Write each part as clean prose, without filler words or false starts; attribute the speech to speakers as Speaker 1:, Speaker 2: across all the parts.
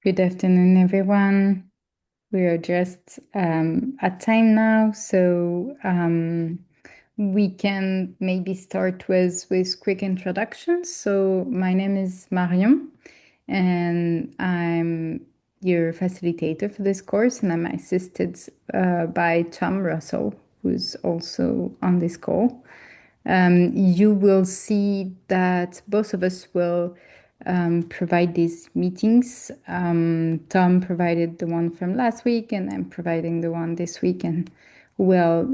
Speaker 1: Good afternoon, everyone. We are just at time now, so we can maybe start with quick introductions. So my name is Mariam, and I'm your facilitator for this course, and I'm assisted by Tom Russell, who's also on this call. You will see that both of us will provide these meetings. Tom provided the one from last week, and I'm providing the one this week, and we'll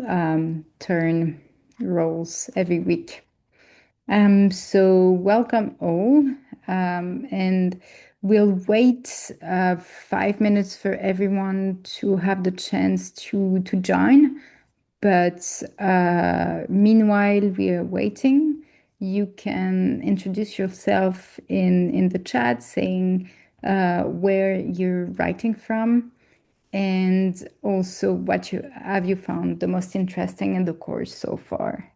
Speaker 1: turn roles every week. So welcome all, and we'll wait 5 minutes for everyone to have the chance to join. But meanwhile, we are waiting. You can introduce yourself in the chat, saying where you're writing from, and also what you have you found the most interesting in the course so far.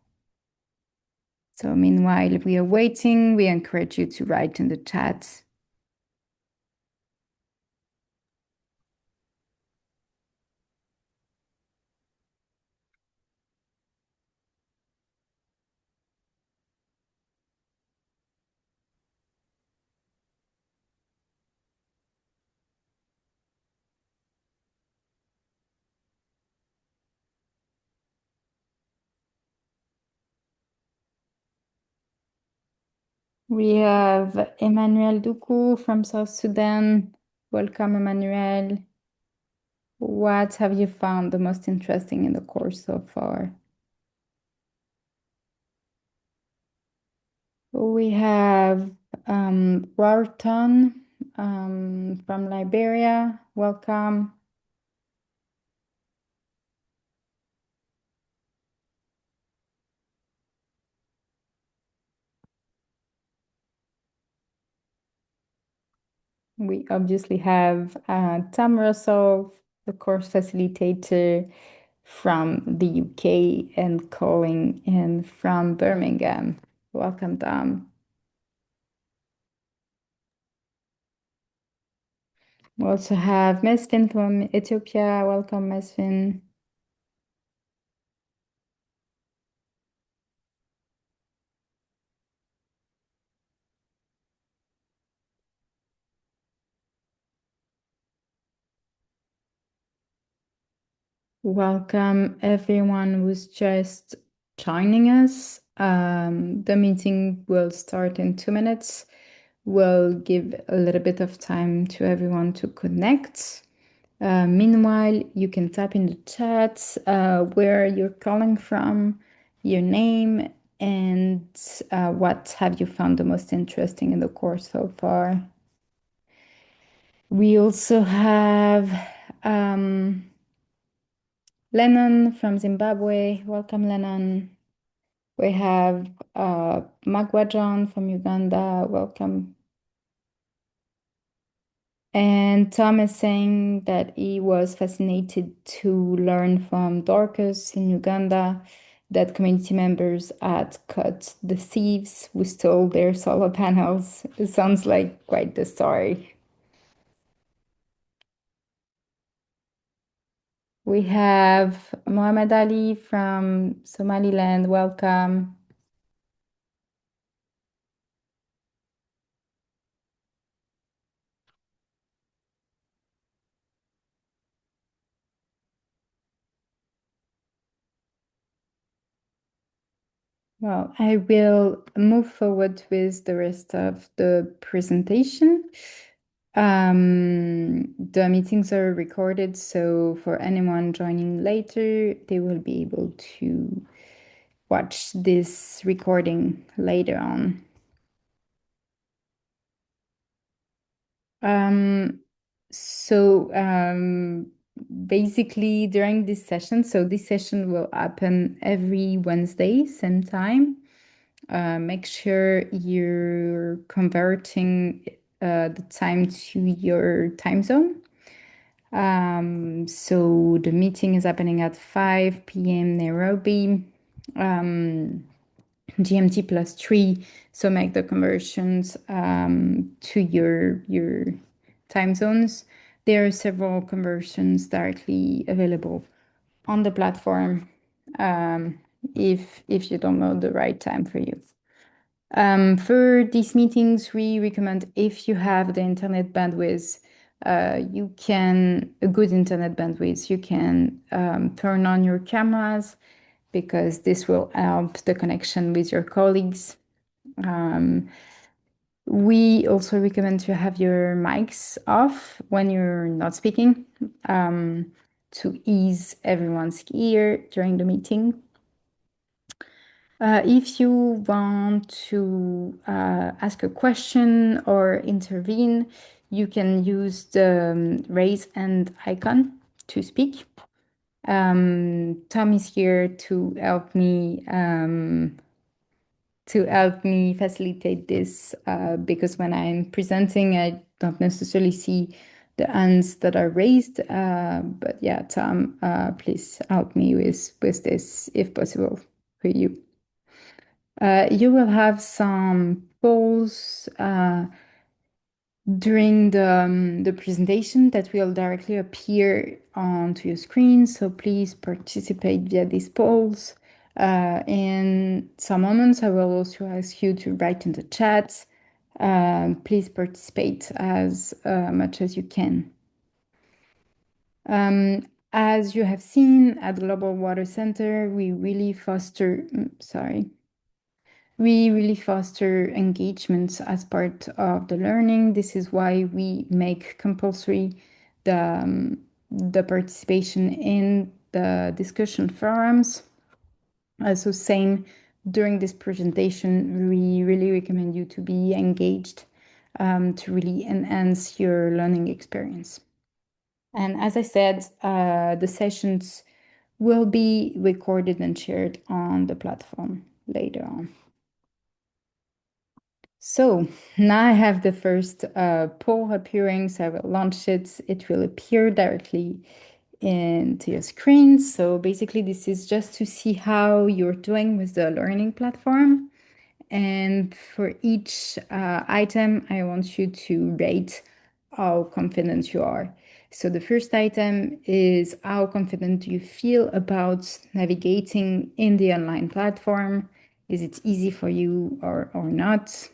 Speaker 1: So meanwhile, we are waiting. We encourage you to write in the chat. We have Emmanuel Duku from South Sudan. Welcome, Emmanuel. What have you found the most interesting in the course so far? We have Rarton from Liberia. Welcome. We obviously have Tom Russell, the course facilitator from the UK and calling in from Birmingham. Welcome, Tom. We also have Mesfin from Ethiopia. Welcome, Mesfin. Welcome, everyone who's just joining us. The meeting will start in 2 minutes. We'll give a little bit of time to everyone to connect. Meanwhile, you can type in the chat where you're calling from, your name, and what have you found the most interesting in the course so far. We also have Lennon from Zimbabwe. Welcome, Lennon. We have Magwa John from Uganda. Welcome. And Tom is saying that he was fascinated to learn from Dorcas in Uganda that community members had caught the thieves who stole their solar panels. It sounds like quite the story. We have Mohammed Ali from Somaliland. Welcome. Well, I will move forward with the rest of the presentation. The meetings are recorded, so for anyone joining later, they will be able to watch this recording later on. Um, so basically during this session, so this session will happen every Wednesday, same time. Make sure you're converting the time to your time zone. So the meeting is happening at 5 p.m. Nairobi, GMT +3. So make the conversions to your time zones, there are several conversions directly available on the platform if you don't know the right time for you. For these meetings, we recommend if you have the internet bandwidth, a good internet bandwidth, you can turn on your cameras because this will help the connection with your colleagues. We also recommend to have your mics off when you're not speaking to ease everyone's ear during the meeting. If you want to ask a question or intervene, you can use the raise hand icon to speak. Tom is here to help me facilitate this because when I'm presenting, I don't necessarily see the hands that are raised. But yeah, Tom, please help me with this if possible for you. You will have some polls during the presentation that will directly appear onto your screen. So please participate via these polls. In some moments, I will also ask you to write in the chat. Please participate as much as you can. As you have seen at Global Water Center, we really foster engagement as part of the learning. This is why we make compulsory the participation in the discussion forums. So same during this presentation, we really recommend you to be engaged to really enhance your learning experience. And as I said, the sessions will be recorded and shared on the platform later on. So now I have the first poll appearing, so I will launch it. It will appear directly into your screen. So basically this is just to see how you're doing with the learning platform. And for each item, I want you to rate how confident you are. So the first item is how confident do you feel about navigating in the online platform? Is it easy for you or not?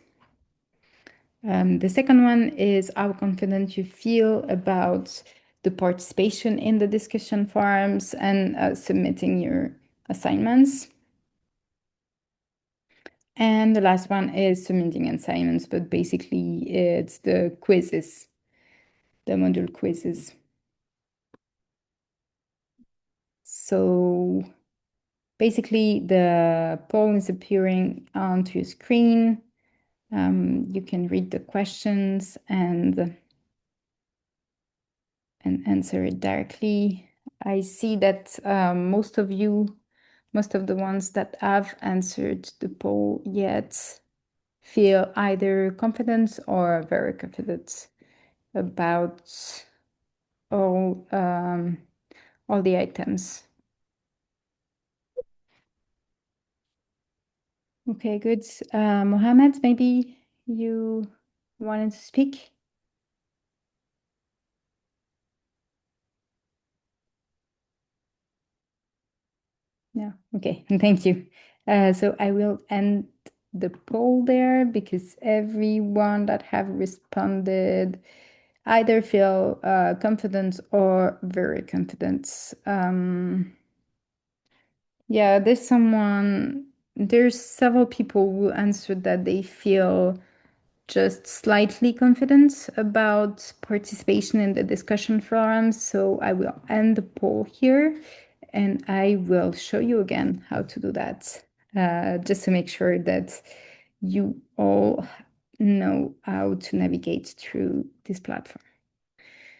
Speaker 1: The second one is how confident you feel about the participation in the discussion forums and submitting your assignments. And the last one is submitting assignments, but basically it's the quizzes, the module quizzes. So basically the poll is appearing onto your screen. You can read the questions and answer it directly. I see that most of the ones that have answered the poll yet feel either confident or very confident about all the items. Okay, good. Mohammed, maybe you wanted to speak? Yeah, okay, thank you. So I will end the poll there because everyone that have responded either feel confident or very confident. Yeah, there's several people who answered that they feel just slightly confident about participation in the discussion forums. So I will end the poll here and I will show you again how to do that, just to make sure that you all know how to navigate through this platform.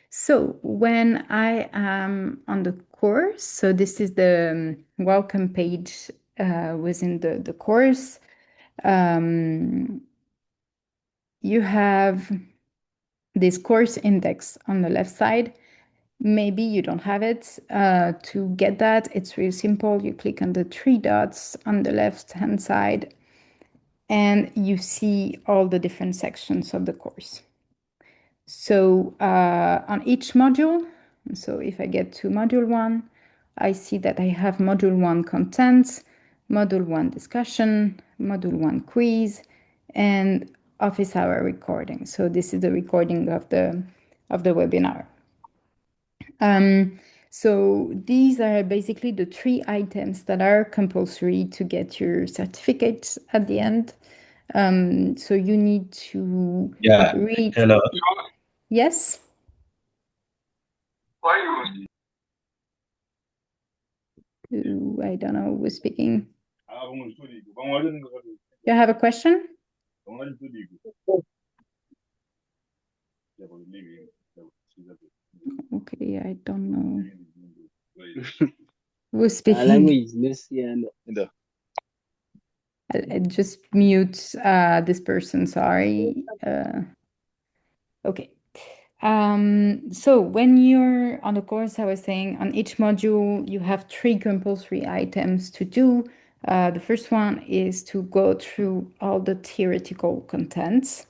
Speaker 1: So when I am on the course, so this is the welcome page within the course. You have this course index on the left side. Maybe you don't have it. To get that, it's really simple. You click on the three dots on the left-hand side, and you see all the different sections of the course. So on each module, so if I get to module one, I see that I have module one content, module one discussion, module one quiz, and office hour recording. So this is the recording of the webinar. So these are basically the three items that are compulsory to get your certificate at the end. So you need to
Speaker 2: Yeah.
Speaker 1: read.
Speaker 2: Hello.
Speaker 1: Yes. I don't know who's speaking. You have a question? Okay, I don't know who's speaking. I'll just mute this person. Sorry. Okay. So when you're on the course, I was saying on each module, you have three compulsory items to do. The first one is to go through all the theoretical contents.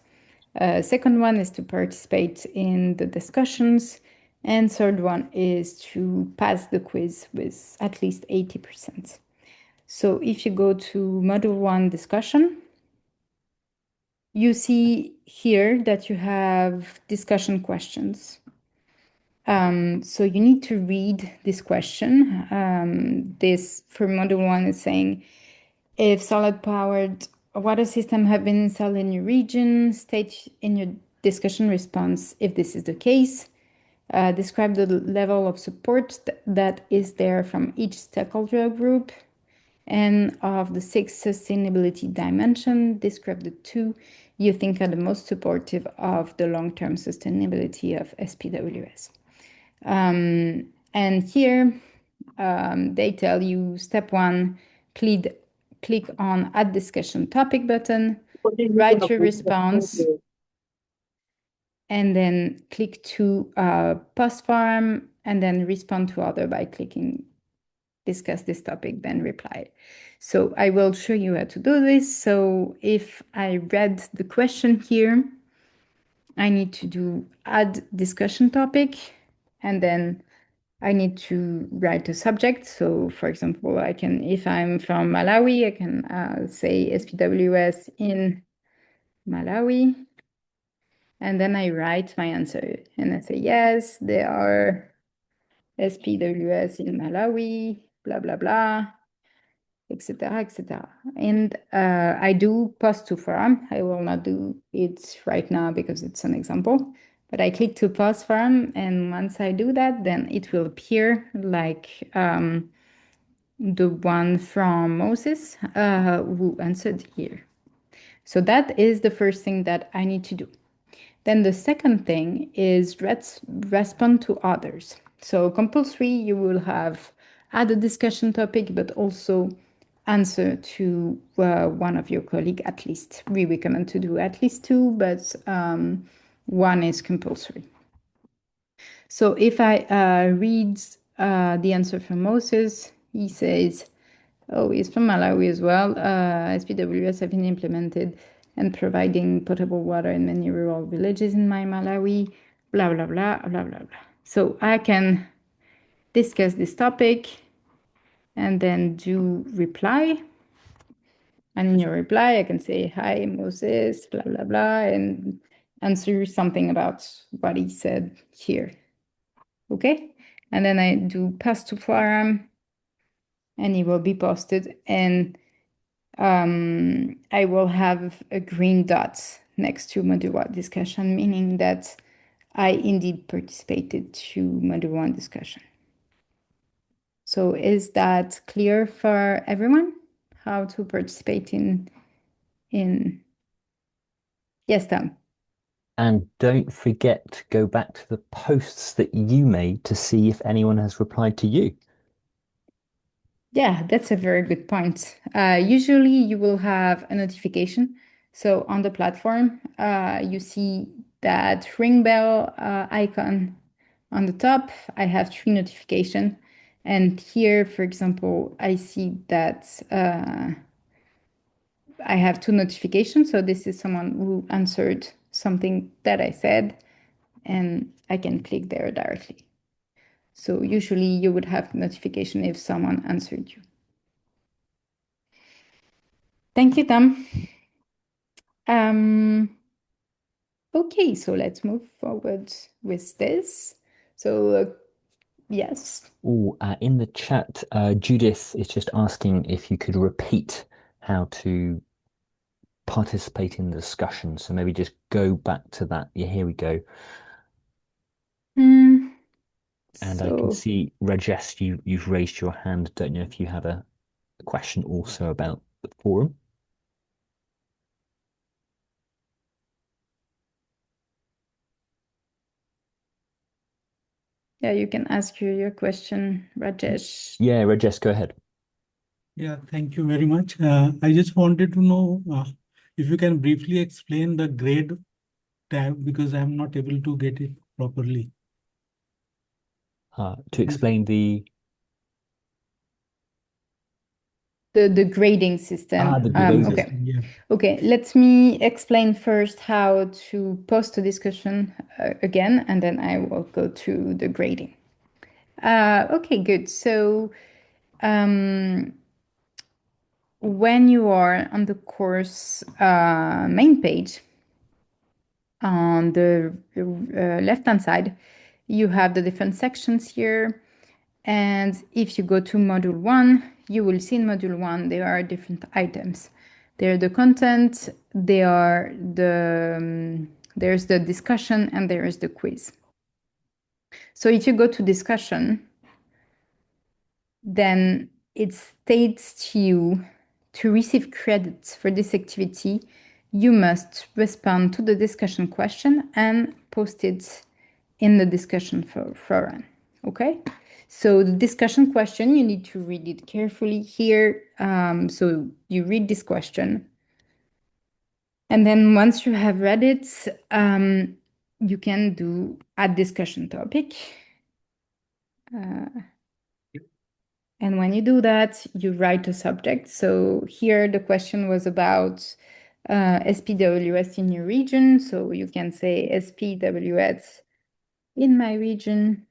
Speaker 1: Second one is to participate in the discussions. And third one is to pass the quiz with at least 80%. So if you go to module one discussion, you see here that you have discussion questions. So you need to read this question. This for module one is saying, if solid powered water system have been installed in your region, state in your discussion response if this is the case. Describe the level of support that is there from each stakeholder group. And of the six sustainability dimension, describe the two you think are the most supportive of the long-term sustainability of SPWS. And here they tell you step one, click on add discussion topic button, write your response, and then click to post form, and then respond to other by clicking discuss this topic, then reply. So I will show you how to do this. So if I read the question here, I need to do add discussion topic, and then I need to write a subject. So for example, I can, if I'm from Malawi, I can say SPWS in Malawi. And then I write my answer and I say, yes, there are SPWS in Malawi, blah, blah, blah, etc., etc. And I do post to forum. I will not do it right now because it's an example, but I click to post forum. And once I do that, then it will appear like the one from Moses who answered here. So that is the first thing that I need to do. Then the second thing is respond to others. So compulsory, you will have add a discussion topic, but also answer to one of your colleagues at least. We recommend to do at least two, but one is compulsory. So if I read the answer from Moses, he says, oh, he's from Malawi as well. SPWS have been implemented and providing potable water in many rural villages in my Malawi, blah, blah, blah, blah, blah, blah. So I can discuss this topic and then do reply. And in your reply, I can say, hi, Moses, blah, blah, blah, and answer something about what he said here. Okay? And then I do pass to forum and it will be posted. And I will have a green dot next to module one discussion, meaning that I indeed participated to module one discussion. So is that clear for everyone? How to participate in yes, Tom.
Speaker 3: And don't forget to go back to the posts that you made to see if anyone has replied to you.
Speaker 1: Yeah, that's a very good point. Usually you will have a notification. So on the platform, you see that ring bell icon on the top. I have three notifications. And here, for example, I see that I have two notifications. So this is someone who answered something that I said. and I can click there directly. So usually you would have notification if someone answered you. Thank you, Tom. Um, okay, so let's move forward with this. So yes.
Speaker 3: Oh, in the chat, Judith is just asking if you could repeat how to participate in the discussion. So maybe just go back to that. Yeah, here we go.
Speaker 1: Mm,
Speaker 3: And I can
Speaker 1: so
Speaker 3: see, Rajesh, you've raised your hand. Don't know if you have a question also about the forum.
Speaker 1: yeah, you can ask your question, Rajesh.
Speaker 3: Yeah, Rajesh, go ahead.
Speaker 2: Yeah, thank you very much. I just wanted to know if you can briefly explain the grade tab because I'm not able to get it properly.
Speaker 3: To explain
Speaker 1: The grading system.
Speaker 3: the
Speaker 2: Grading
Speaker 3: grading.
Speaker 1: Okay.
Speaker 2: system, yeah.
Speaker 1: Okay, let me explain first how to post a discussion again, and then I will go to the grading. Okay, good. So when you are on the course main page, on the left-hand side, you have the different sections here. And if you go to module one, you will see in module one, there are different items. There are the content, there's the discussion, and there is the quiz. So if you go to discussion, then it states to you to receive credits for this activity, you must respond to the discussion question and post it in the discussion forum. Okay? So the discussion question, you need to read it carefully here. So you read this question. And then once you have read it, you can do add discussion topic. And when you do that, you write a subject. So here the question was about SPWS in your region. So you can say SPWS in my region.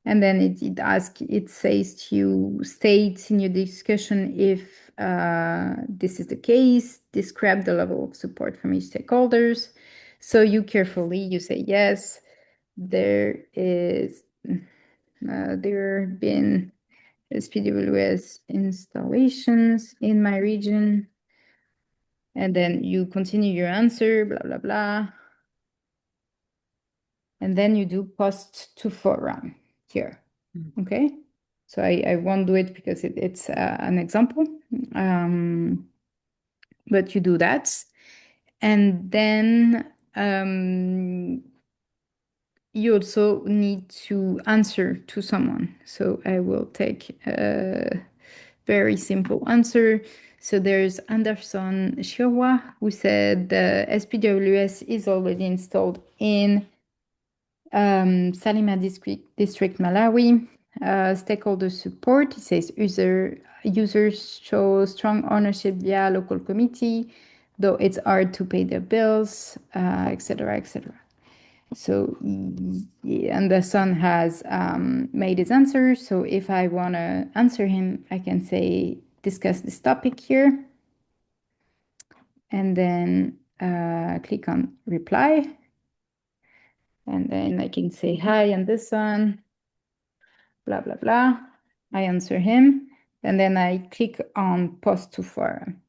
Speaker 1: And then it says to you, state in your discussion if this is the case, describe the level of support from each stakeholders. So you say yes, there have been SPWS installations in my region. And then you continue your answer, blah, blah, blah. And then you do post to forum here. Okay. So I won't do it because it's an example. But you do that. And then you also need to answer to someone. So I will take a very simple answer. So there's Anderson Shirwa who said the SPWS is already installed in Salima District, Malawi. Stakeholder support, it says users show strong ownership via local committee, though it's hard to pay their bills, etc., etc. So, and the son has made his answer. So if I want to answer him, I can say, discuss this topic here. And then click on reply. And then I can say, hi, and this son, blah, blah, blah. I answer him. And then I click on post to forum.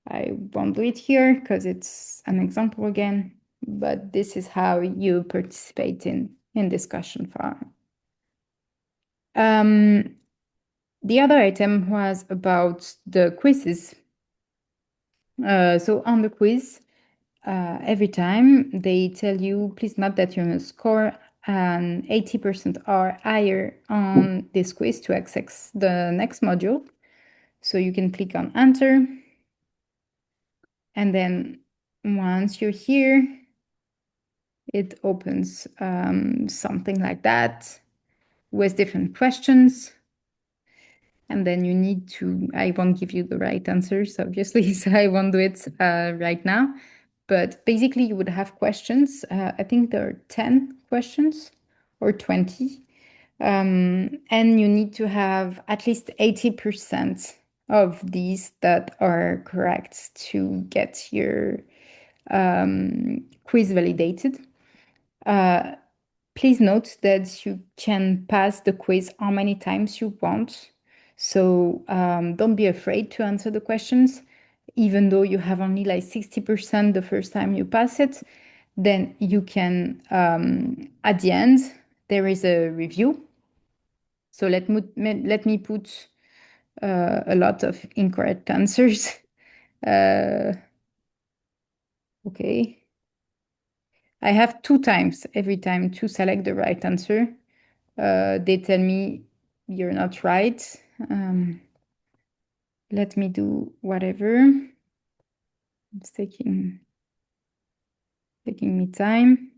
Speaker 1: I won't do it here because it's an example again, but this is how you participate in discussion forum. The other item was about the quizzes. So on the quiz, every time they tell you, please note that you must score an 80% or higher on this quiz to access the next module. So you can click on enter. And then once you're here, it opens something like that with different questions. And then you need to, I won't give you the right answers, obviously, so I won't do it right now. but basically you would have questions. I think there are 10 questions or 20. And you need to have at least 80% of these that are correct to get your quiz validated. Please note that you can pass the quiz how many times you want. So don't be afraid to answer the questions, even though you have only like 60% the first time you pass it. Then you can, at the end, there is a review. So let me put a lot of incorrect answers. Okay. I have 2 times every time to select the right answer. They tell me you're not right. Let me do whatever. It's taking me time.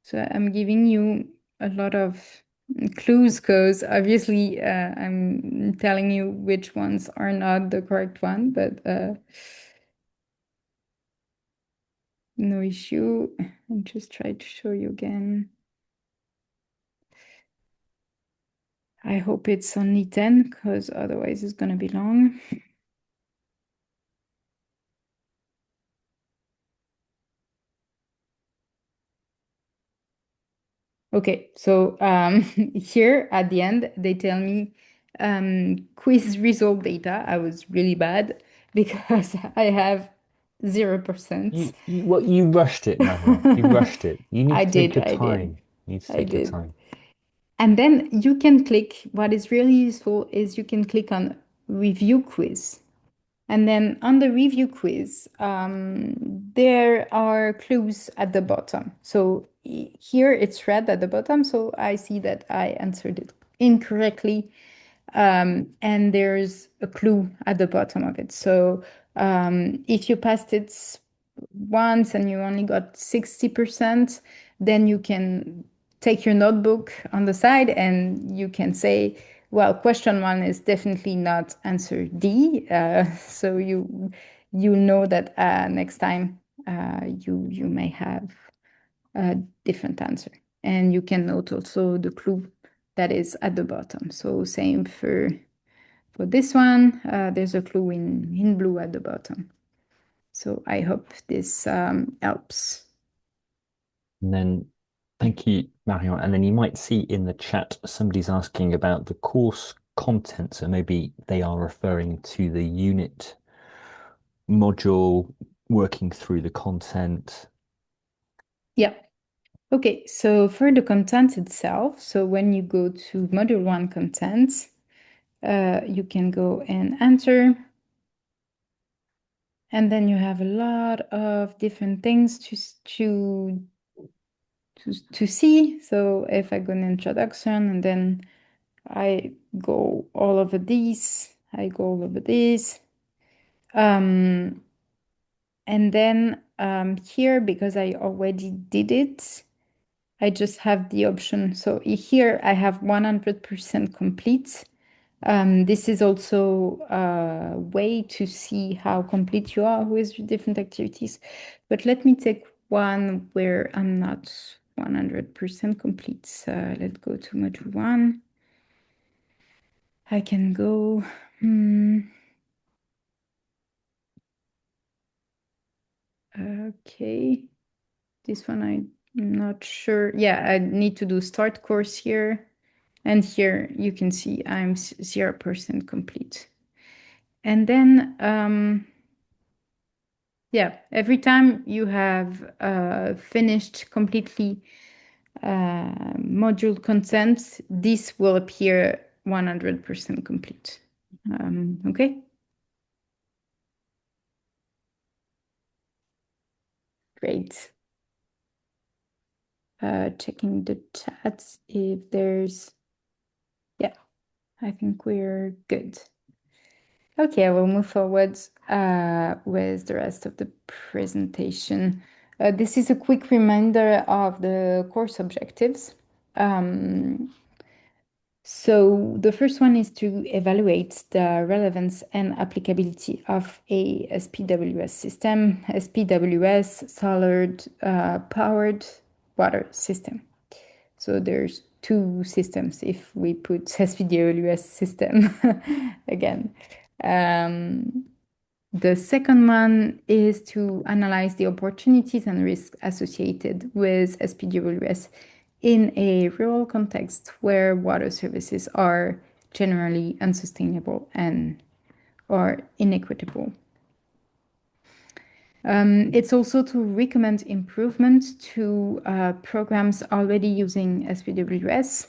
Speaker 1: So I'm giving you a lot of clues because obviously I'm telling you which ones are not the correct one, but no issue. I'll just try to show you again. I hope it's only 10 because otherwise it's going to be long. Okay, so here at the end, they tell me quiz result data. I was really bad because I have 0%.
Speaker 3: You rushed it, Marion. You rushed it. You need
Speaker 1: I
Speaker 3: to take
Speaker 1: did,
Speaker 3: your
Speaker 1: I did,
Speaker 3: time. You need to
Speaker 1: I
Speaker 3: take your
Speaker 1: did.
Speaker 3: time.
Speaker 1: And then you can click, what is really useful is you can click on review quiz. And then on the review quiz, there are clues at the bottom. So here it's red at the bottom. So I see that I answered it incorrectly. And there's a clue at the bottom of it. So if you passed it once and you only got 60%, then you can take your notebook on the side and you can say, well, question one is definitely not answer D. So you know that next time you may have a different answer. And you can note also the clue that is at the bottom. So same for this one, there's a clue in blue at the bottom. So I hope this helps.
Speaker 3: And then, thank you, Marion. And then you might see in the chat somebody's asking about the course content. So maybe they are referring to the unit module, working through the content.
Speaker 1: Yeah. Okay, so for the content itself, so when you go to module 1 content, you can go and enter. And then you have a lot of different things to see. So if I go in introduction and then I go all over these, I go all over these. And then here, because I already did it, I just have the option. So here I have 100% complete. This is also a way to see how complete you are with different activities. But let me take one where I'm not 100% complete. Let's go to module 1. I can go. Okay. This one I'm not sure. Yeah, I need to do start course here. And here you can see I'm 0% complete. And then, yeah, every time you have finished completely module content, this will appear 100% complete. Okay. Great. Checking the chats if there's, yeah, I think we're good. Okay, I will move forward with the rest of the presentation. This is a quick reminder of the course objectives. So the first one is to evaluate the relevance and applicability of a SPWS system, SPWS, solid powered water system. So there's two systems if we put SPWS system again. The second one is to analyze the opportunities and risks associated with SPWS in a rural context where water services are generally unsustainable and or inequitable. It's also to recommend improvements to programs already using SPWS,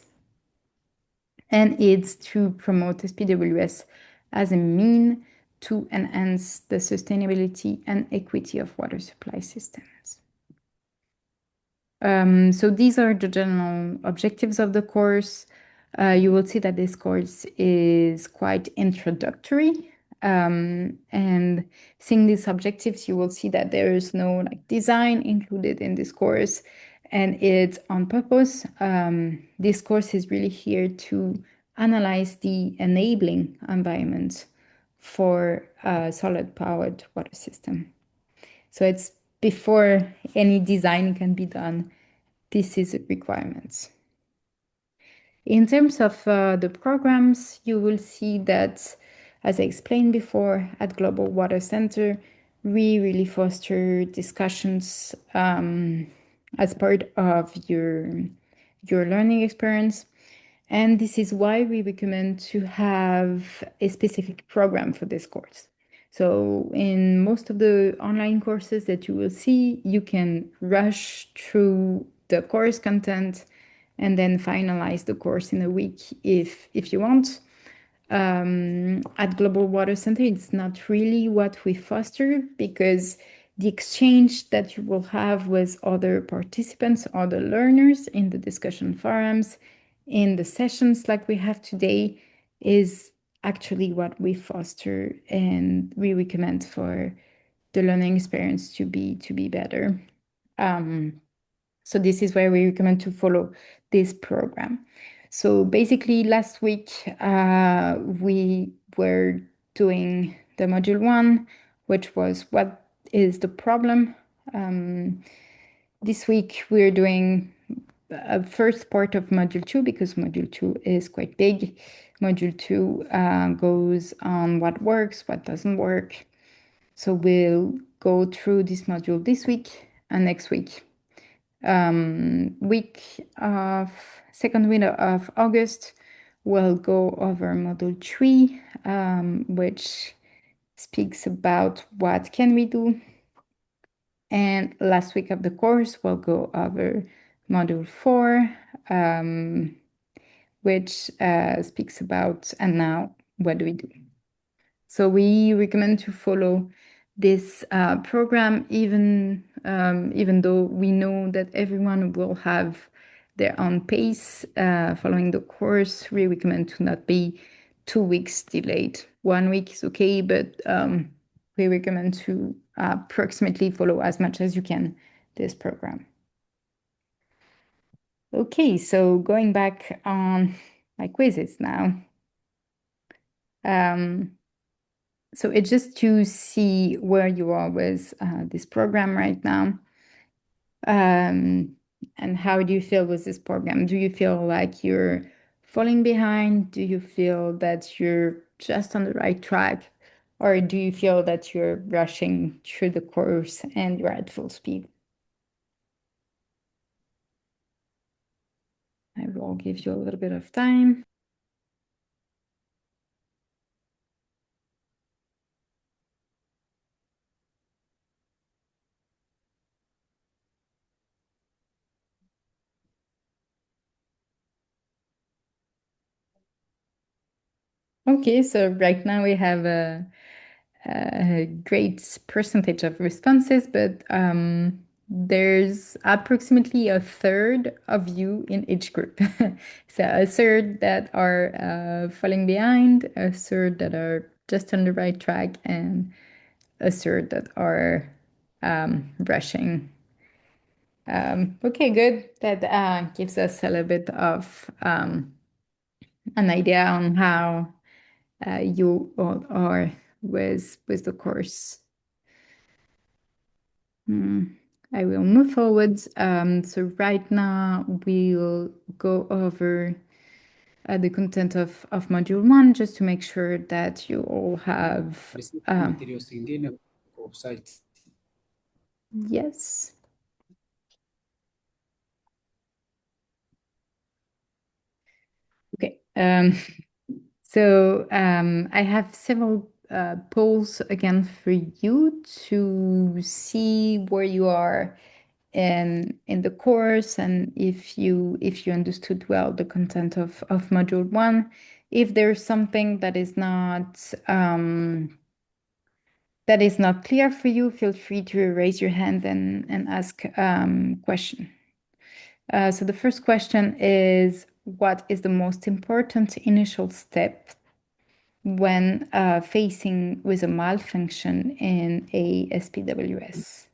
Speaker 1: and it's to promote SPWS as a mean to enhance the sustainability and equity of water supply systems. So these are the general objectives of the course. You will see that this course is quite introductory. And seeing these objectives, you will see that there is no like design included in this course, and it's on purpose. This course is really here to analyze the enabling environment for a solid powered water system. So it's before any design can be done, this is a requirement. In terms of the programs, you will see that, as I explained before, at Global Water Center, we really foster discussions as part of your learning experience. And this is why we recommend to have a specific program for this course. So in most of the online courses that you will see, you can rush through the course content and then finalize the course in a week if you want. At Global Water Center, it's not really what we foster because the exchange that you will have with other participants, other learners in the discussion forums, in the sessions like we have today, is actually what we foster and we recommend for the learning experience to be better. So this is where we recommend to follow this program. So basically last week we were doing the module 1, which was what is the problem. This week we're doing a first part of module 2 because module 2 is quite big. Module 2 goes on what works, what doesn't work. So we'll go through this module this week and next week. Second week of August, we'll go over module 3, which speaks about what can we do. And last week of the course, we'll go over module 4, which speaks about, and now, what do we do? So we recommend to follow this program, even though we know that everyone will have their own pace following the course. We recommend to not be 2 weeks delayed. 1 week is okay, but we recommend to approximately follow as much as you can this program. Okay, so going back on my quizzes now. So it's just to see where you are with this program right now. And how do you feel with this program? Do you feel like you're falling behind? Do you feel that you're just on the right track? Or do you feel that you're rushing through the course and you're at full speed? I will give you a little bit of time. Okay, so right now we have a great percentage of responses, but there's approximately a third of you in each group. So a third that are falling behind, a third that are just on the right track, and a third that are rushing. Okay, good. That gives us a little bit of an idea on how you all are with the course. I will move forward. So right now we'll go over the content of module 1 just to make sure that you all have yes. Okay. So I have several polls again for you to see where you are in the course and if you understood well the content of module 1. If there's something that is not clear for you, feel free to raise your hand and ask question. So the first question is, what is the most important initial step when facing with a malfunction in a SPWS?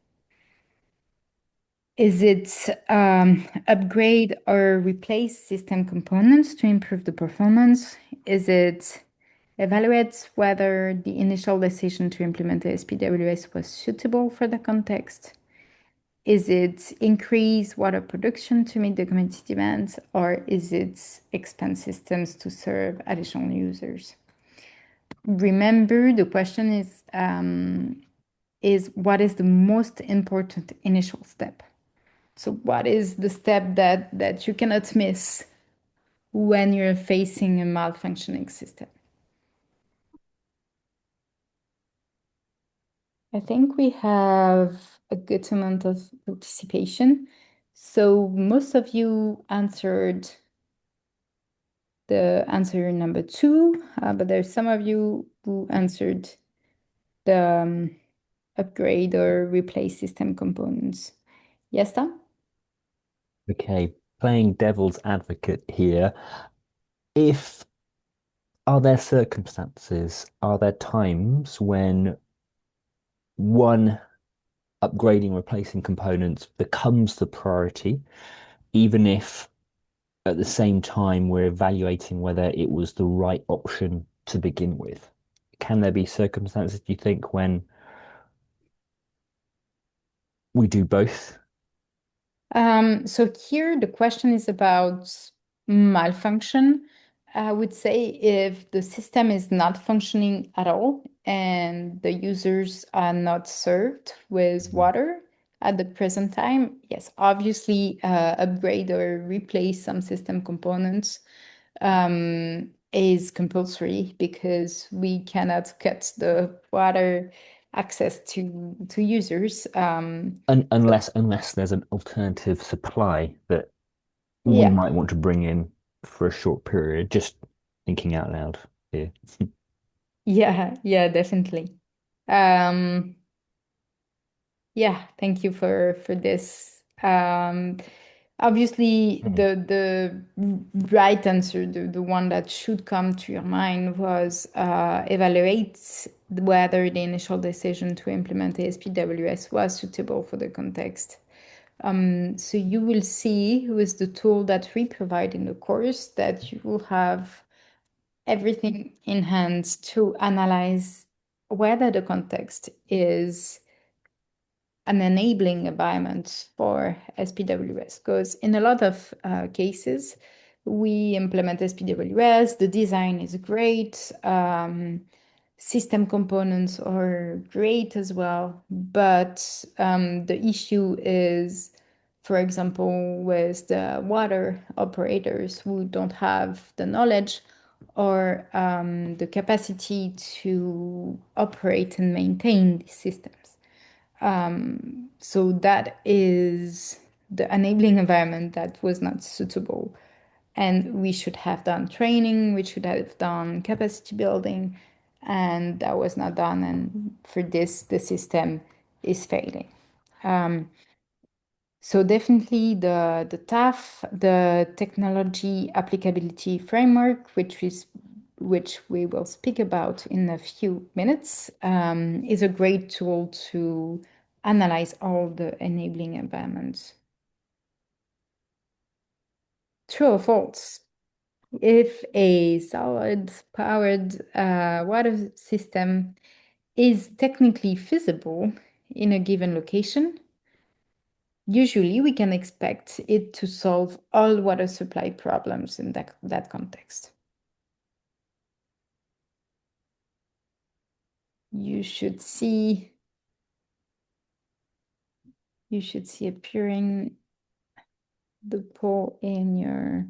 Speaker 1: Is it upgrade or replace system components to improve the performance? Is it evaluate whether the initial decision to implement the SPWS was suitable for the context? Is it increase water production to meet the community demands, or is it expand systems to serve additional users? Remember, the question is what is the most important initial step? So what is the step that you cannot miss when you're facing a malfunctioning system? I think we have a good amount of participation. So most of you answered the answer number 2, but there's some of you who answered the upgrade or replace system components. Yes, Tom?
Speaker 3: Okay, playing devil's advocate here. If Are there circumstances, are there times when one upgrading, replacing components becomes the priority, even if at the same time we're evaluating whether it was the right option to begin with? Can there be circumstances, do you think, when we do both?
Speaker 1: So here the question is about malfunction. I would say if the system is not functioning at all and the users are not served with water at the present time, yes, obviously upgrade or replace some system components is compulsory because we cannot cut the water access to users.
Speaker 3: Unless there's an alternative supply that we
Speaker 1: Yeah.
Speaker 3: might want to bring in for a short period, just thinking out loud here.
Speaker 1: Yeah, definitely. Um, yeah, thank you for this. Obviously, the right answer, the one that should come to your mind was evaluate whether the initial decision to implement ASPWS was suitable for the context. So you will see with the tool that we provide in the course that you will have everything in hand to analyze whether the context is an enabling environment for SPWS. Because in a lot of cases, we implement SPWS, the design is great, system components are great as well, but the issue is, for example, with the water operators who don't have the knowledge or the capacity to operate and maintain these systems. So that is the enabling environment that was not suitable. And we should have done training, we should have done capacity building, and that was not done. And for this, the system is failing. So definitely the TAF, the Technology Applicability Framework, which we will speak about in a few minutes, is a great tool to analyze all the enabling environments. True or false? If a solid powered water system is technically feasible in a given location, usually we can expect it to solve all water supply problems in that context. You should see appearing the poll in your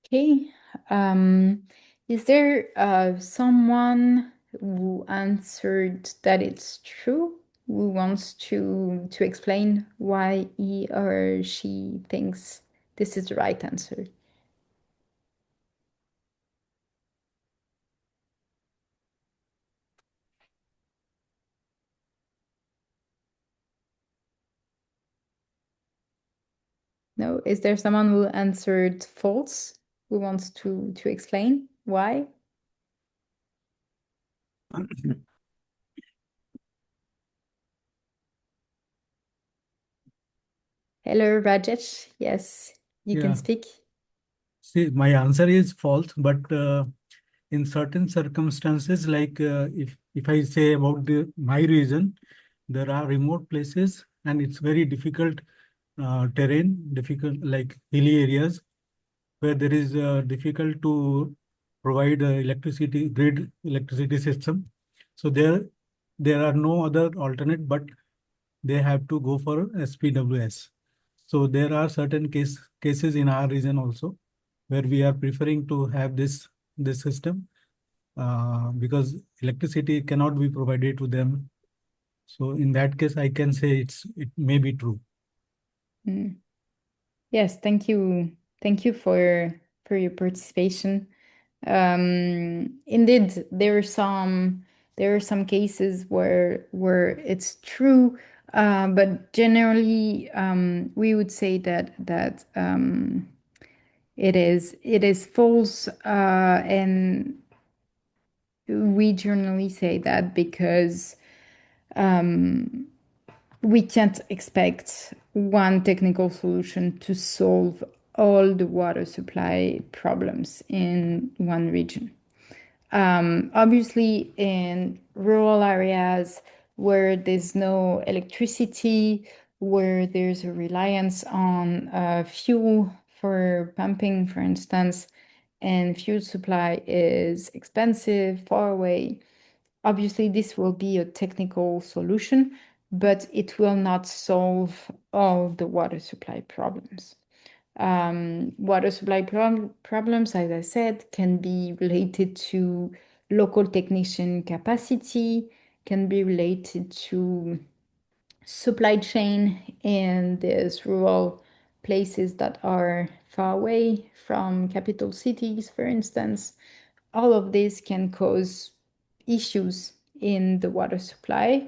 Speaker 1: Okay. Is there someone who answered that it's true, who wants to explain why he or she thinks this is the right answer? No? Is there someone who answered false, who wants to explain why? Hello, Rajesh. Yes, you can
Speaker 2: Yeah.
Speaker 1: speak.
Speaker 2: See, my answer is false, but in certain circumstances, like if I say about my region, there are remote places and it's very difficult terrain, difficult like hilly areas where there is difficult to provide electricity grid electricity system. So there are no other alternate, but they have to go for SPWS. So there are certain cases in our region also where we are preferring to have this system because electricity cannot be provided to them. So in that case, I can say it may be true.
Speaker 1: Mm. Yes, thank you. Thank you for your participation. Indeed, there are some cases where it's true, but generally, we would say that it is false, and we generally say that because we can't expect one technical solution to solve all the water supply problems in one region. Obviously, in rural areas where there's no electricity, where there's a reliance on fuel for pumping, for instance, and fuel supply is expensive, far away, obviously this will be a technical solution, but it will not solve all the water supply problems. Water supply problems, as I said, can be related to local technician capacity, can be related to supply chain in these rural places that are far away from capital cities, for instance. All of this can cause issues in the water supply.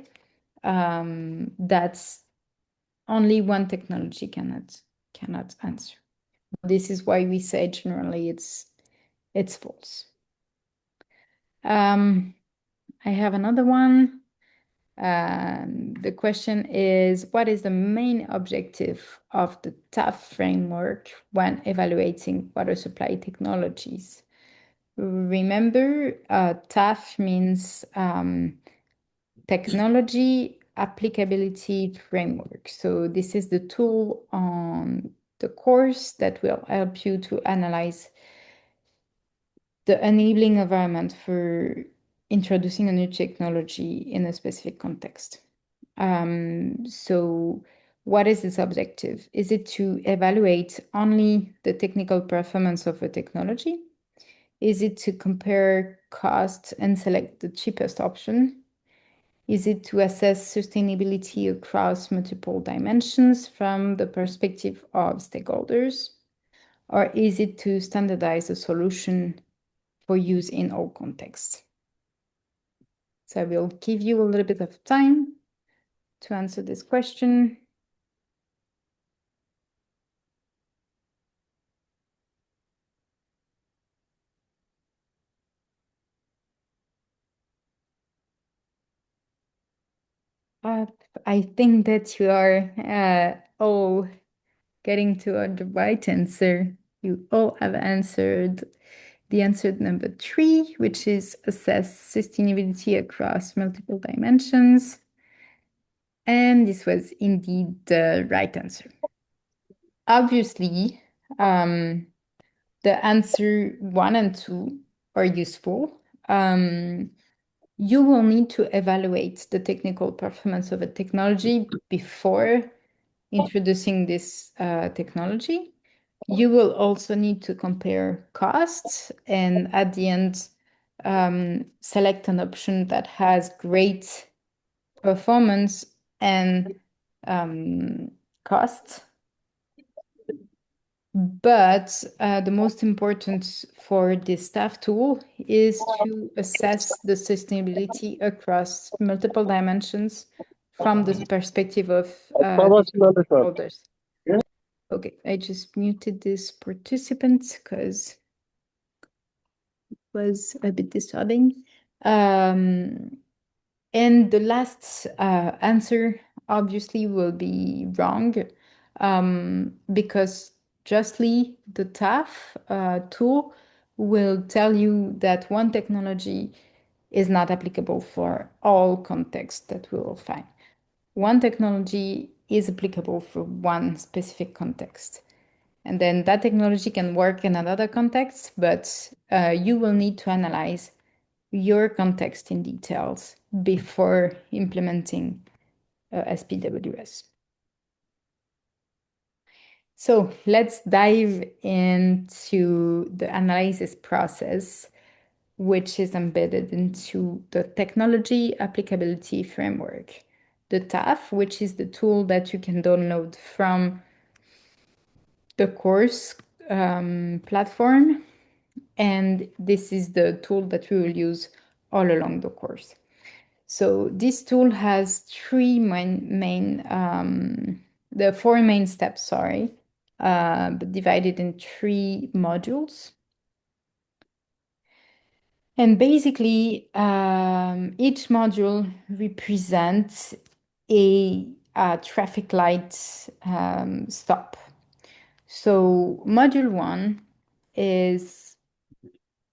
Speaker 1: That's only one technology cannot answer. This is why we say generally it's false. I have another one. The question is, what is the main objective of the TAF framework when evaluating water supply technologies? Remember, TAF means Technology Applicability Framework. So this is the tool on the course that will help you to analyze the enabling environment for introducing a new technology in a specific context. So what is its objective? Is it to evaluate only the technical performance of a technology? Is it to compare costs and select the cheapest option? Is it to assess sustainability across multiple dimensions from the perspective of stakeholders? Or is it to standardize a solution for use in all contexts? So I will give you a little bit of time to answer this question. I think that you are all getting to the right answer. You all have answered the answer number 3, which is assess sustainability across multiple dimensions. And this was indeed the right answer. Obviously, the answer 1 and 2 are useful. You will need to evaluate the technical performance of a technology before introducing this technology. You will also need to compare costs and at the end, select an option that has great performance and cost. But the most important for this staff tool is to assess the sustainability across multiple dimensions from the perspective of stakeholders. Okay, I just muted this participant because it was a bit disturbing. And the last answer obviously will be wrong because justly the TAF tool will tell you that one technology is not applicable for all contexts that we will find. One technology is applicable for one specific context. And then that technology can work in another context, but you will need to analyze your context in details before implementing SPWS. So let's dive into the analysis process, which is embedded into the technology applicability framework. The TAF, which is the tool that you can download from the course platform. And this is the tool that we will use all along the course. So this tool has the 4 main steps, sorry, but divided in 3 modules. And basically, each module represents a traffic light stop. So module 1 is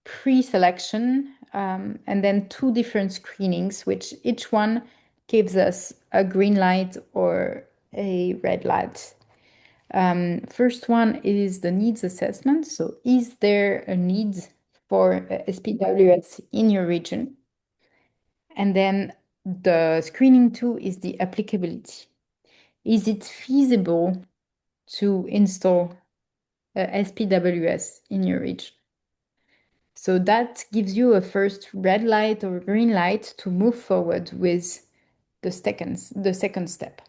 Speaker 1: pre-selection and then 2 different screenings, which each one gives us a green light or a red light. First one is the needs assessment. So is there a need for SPWS in your region? And then the screening 2 is the applicability. Is it feasible to install SPWS in your region? So that gives you a first red light or green light to move forward with the second step.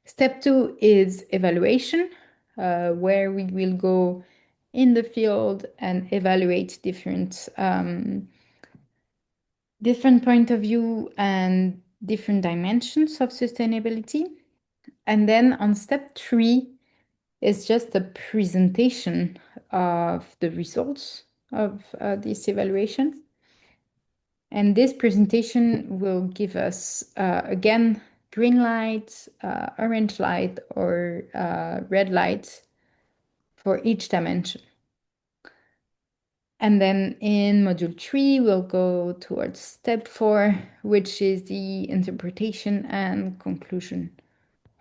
Speaker 1: Step 2 is evaluation, where we will go in the field and evaluate different point of view and different dimensions of sustainability. And then on step 3 is just a presentation of the results of this evaluation. And this presentation will give us, again, green light, orange light, or red light for each dimension. And then in module 3, we'll go towards step 4, which is the interpretation and conclusion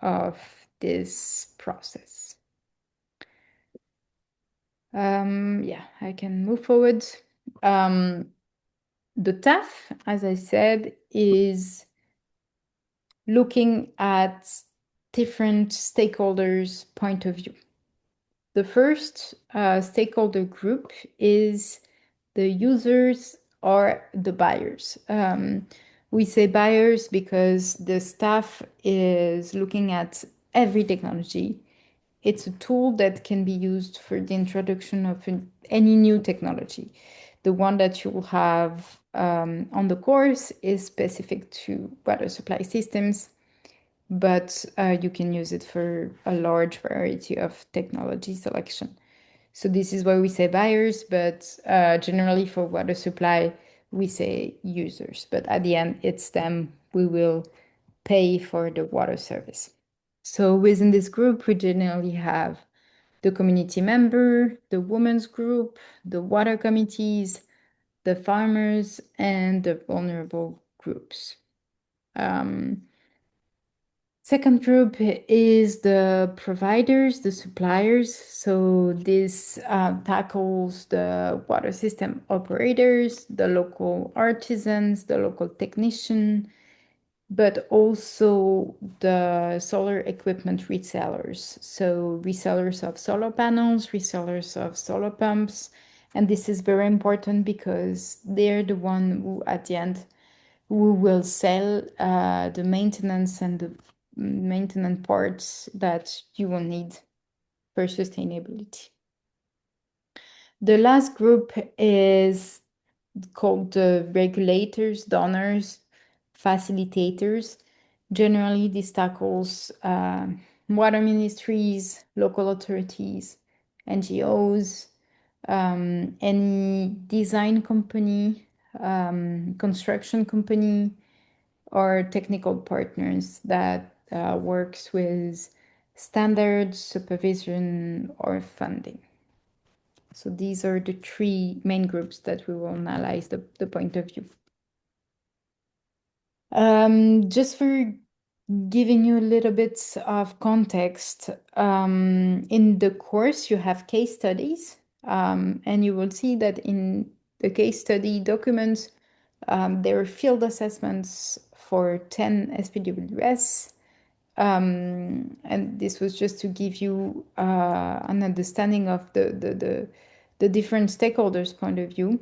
Speaker 1: of this process. Yeah, I can move forward. The TAF, as I said, is looking at different stakeholders' point of view. The first stakeholder group is the users or the buyers. We say buyers because the staff is looking at every technology. It's a tool that can be used for the introduction of any new technology. The one that you will have on the course is specific to water supply systems. but you can use it for a large variety of technology selection. So this is why we say buyers, but generally for water supply, we say users. But at the end, it's them who will pay for the water service. So within this group, we generally have the community member, the women's group, the water committees, the farmers, and the vulnerable groups. Second group is the providers, the suppliers. So this tackles the water system operators, the local artisans, the local technician, but also the solar equipment resellers. So resellers of solar panels, resellers of solar pumps. And this is very important because they're the one who at the end who will sell the maintenance and the maintenance parts that you will need for sustainability. The last group is called the regulators, donors, facilitators. Generally, this tackles water ministries, local authorities, NGOs, any design company, construction company, or technical partners that works with standards, supervision, or funding. So these are the three main groups that we will analyze the point of view. Just for giving you a little bit of context, in the course you have case studies, and you will see that in the case study documents, there are field assessments for 10 SPWS. And this was just to give you an understanding of the different stakeholders' point of view.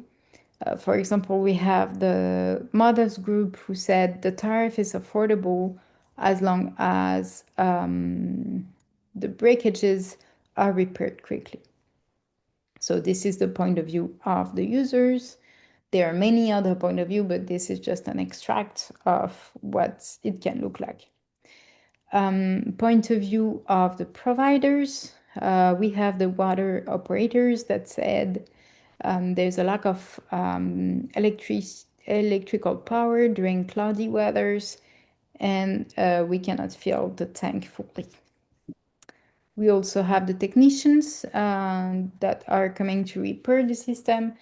Speaker 1: For example, we have the mothers group who said the tariff is affordable as long as the breakages are repaired quickly. So this is the point of view of the users. There are many other point of view, but this is just an extract of what it can look like. Point of view of the providers, we have the water operators that said there's a lack of electrical power during cloudy weathers, and we cannot fill the tank fully. We also have the technicians that are coming to repair the system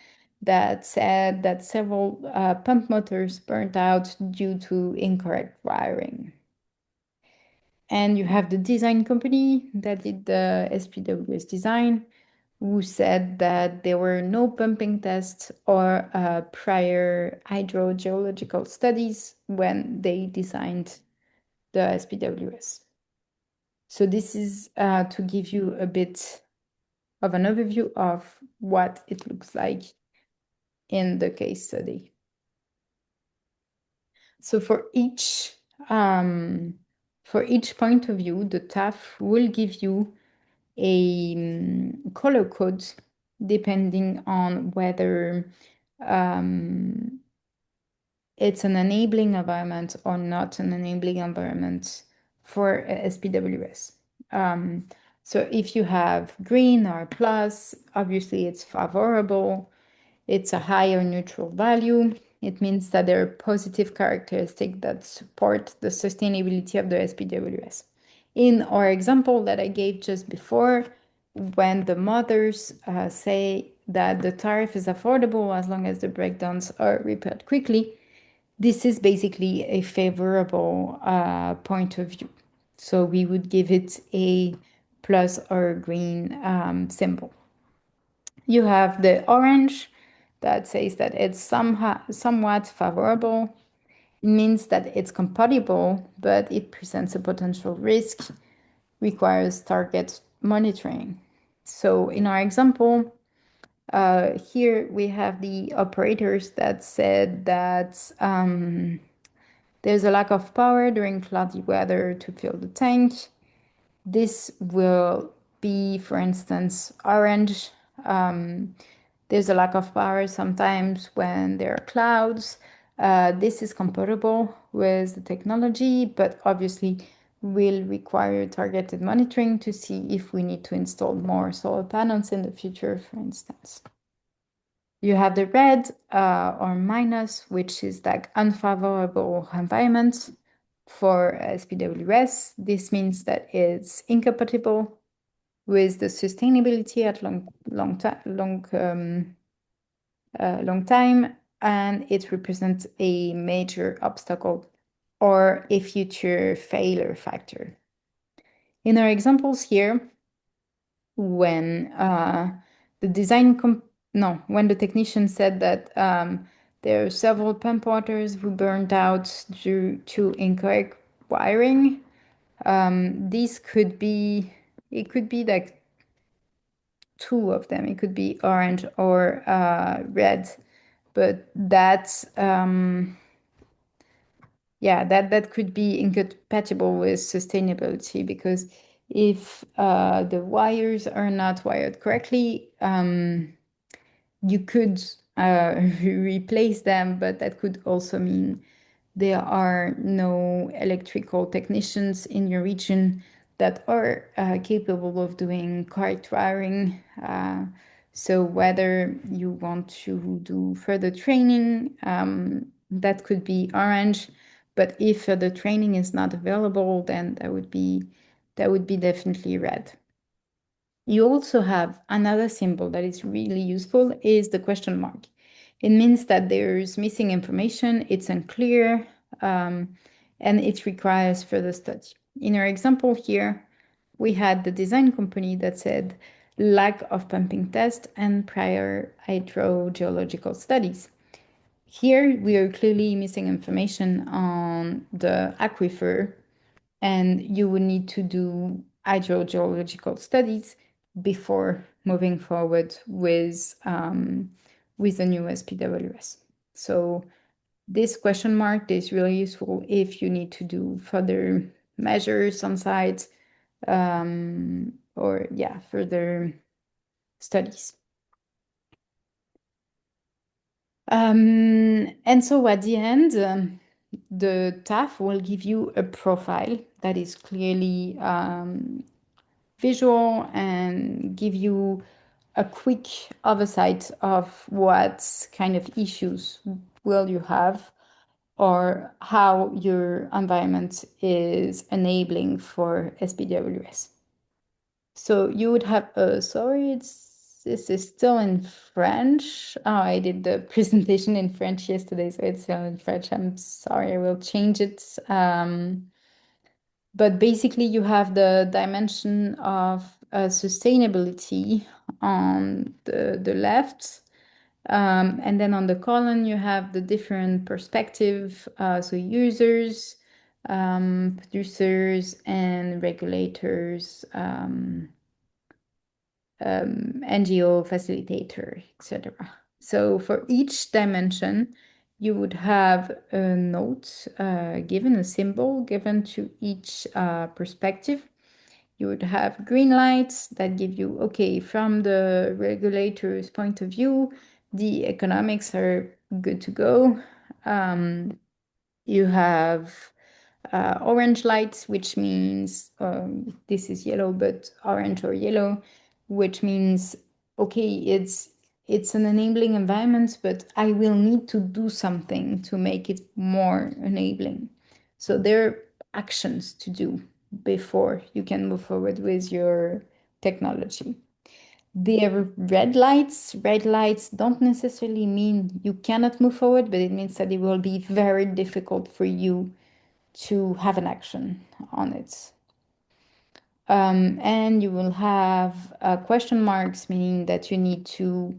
Speaker 1: that said that several pump motors burnt out due to incorrect wiring. And you have the design company that did the SPWS design, who said that there were no pumping tests or prior hydrogeological studies when they designed the SPWS. So this is to give you a bit of an overview of what it looks like in the case study. So for each point of view, the TAF will give you a color code depending on whether it's an enabling environment or not an enabling environment for SPWS. So if you have green or plus, obviously it's favorable. It's a higher neutral value. It means that there are positive characteristics that support the sustainability of the SPWS. In our example that I gave just before, when the mothers say that the tariff is affordable as long as the breakdowns are repaired quickly, this is basically a favorable point of view. So we would give it a plus or green symbol. You have the orange that says that it's somewhat favorable. It means that it's compatible, but it presents a potential risk, requires target monitoring. So in our example, here we have the operators that said that there's a lack of power during cloudy weather to fill the tank. This will be, for instance, orange. There's a lack of power sometimes when there are clouds. This is compatible with the technology, but obviously will require targeted monitoring to see if we need to install more solar panels in the future, for instance. You have the red or minus, which is like unfavorable environment for SPWS. This means that it's incompatible with the sustainability at long time, and it represents a major obstacle or a future failure factor. In our examples here, when when the technician said that there are several pump waters who burned out due to incorrect wiring, these could be, it could be like two of them. It could be orange or red, but that's that could be incompatible with sustainability, because if the wires are not wired correctly, you could replace them, but that could also mean there are no electrical technicians in your region that are capable of doing correct wiring. So whether you want to do further training, that could be orange. But if the training is not available, then that would be definitely red. You also have another symbol that is really useful, is the question mark. It means that there's missing information, it's unclear, and it requires further study. In our example here, we had the design company that said lack of pumping test and prior hydrogeological studies. Here, we are clearly missing information on the aquifer, and you would need to do hydrogeological studies before moving forward with the new SPWS. So this question mark is really useful if you need to do further measures on site, or further studies. And so at the end, the TAF will give you a profile that is clearly visual and give you a quick oversight of what kind of issues will you have, or how your environment is enabling for SPWS. So you would have, sorry, this is still in French. Oh, I did the presentation in French yesterday, so it's still in French. I'm sorry, I will change it. But basically, you have the dimension of sustainability on the left. And then on the column, you have the different perspective, so users, producers, and regulators, NGO facilitator, etc. So for each dimension, you would have a note given, a symbol given to each perspective. You would have green lights that give you, okay, from the regulator's point of view, the economics are good to go. You have orange lights, which means this is yellow, but orange or yellow, which means, okay, it's an enabling environment, but I will need to do something to make it more enabling. So there are actions to do before you can move forward with your technology. The red lights. Red lights don't necessarily mean you cannot move forward, but it means that it will be very difficult for you to have an action on it. And you will have question marks, meaning that you need to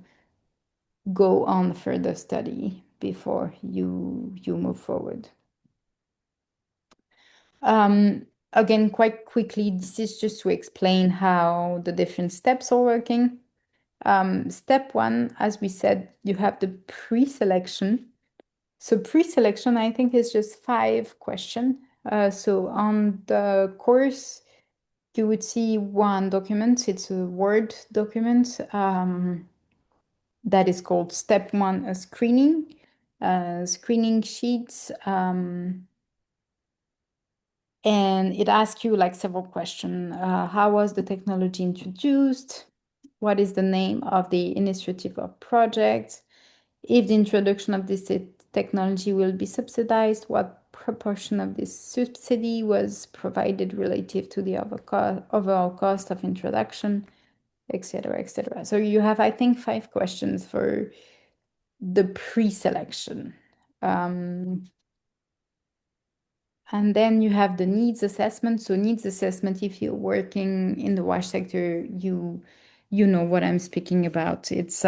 Speaker 1: go on further study before you move forward. Again, quite quickly, this is just to explain how the different steps are working. Step one, as we said, you have the pre-selection. So pre-selection, I think, is just 5 questions. So on the course, you would see one document. It's a Word document that is called Step 1, a screening. Screening sheets And it asks you like several questions. How was the technology introduced? What is the name of the initiative or project? If the introduction of this technology will be subsidized, what proportion of this subsidy was provided relative to the overall cost of introduction, etc., etc. So you have, I think, 5 questions for the pre-selection. And then you have the needs assessment. So needs assessment, if you're working in the wash sector, you know what I'm speaking about. It's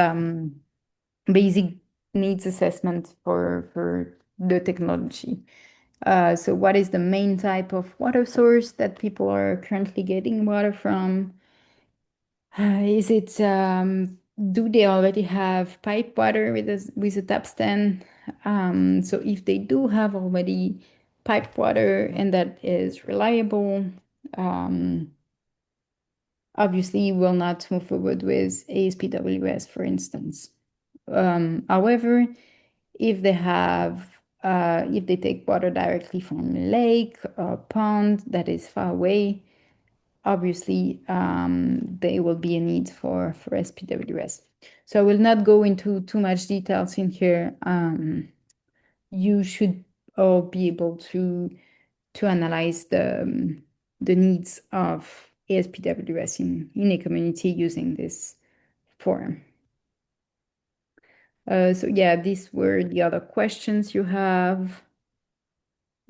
Speaker 1: basic needs assessment for the technology. So what is the main type of water source that people are currently getting water from? Is it do they already have pipe water with a tap stand? So if they do have already pipe water and that is reliable, obviously you will not move forward with SPWS, for instance. However, if they have if they take water directly from a lake or pond that is far away, obviously there will be a need for SPWS. So I will not go into too much details in here. You should all be able to analyze the needs of ASPWS in a community using this form. So yeah, these were the other questions you have.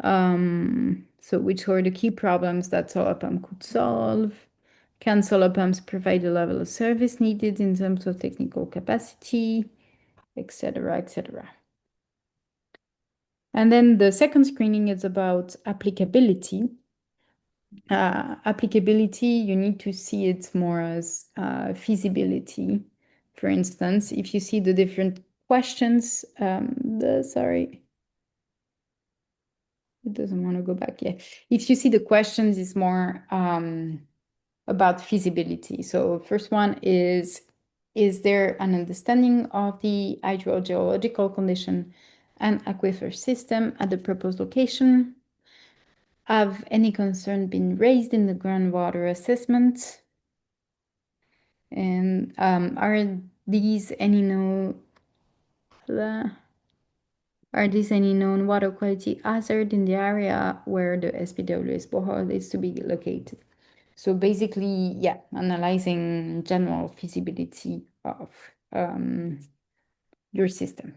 Speaker 1: So which are the key problems that solar pump could solve? Can solar pumps provide the level of service needed in terms of technical capacity, etc., etc. And then the second screening is about applicability. Applicability, you need to see it more as feasibility. For instance, if you see the different questions, sorry, it doesn't want to go back yet. If you see the questions, it's more about feasibility. So first one is there an understanding of the hydrogeological condition and aquifer system at the proposed location? Have any concern been raised in the groundwater assessment? And are these any known water quality hazard in the area where the SPWS borehole is to be located? So basically, yeah, analyzing general feasibility of your system.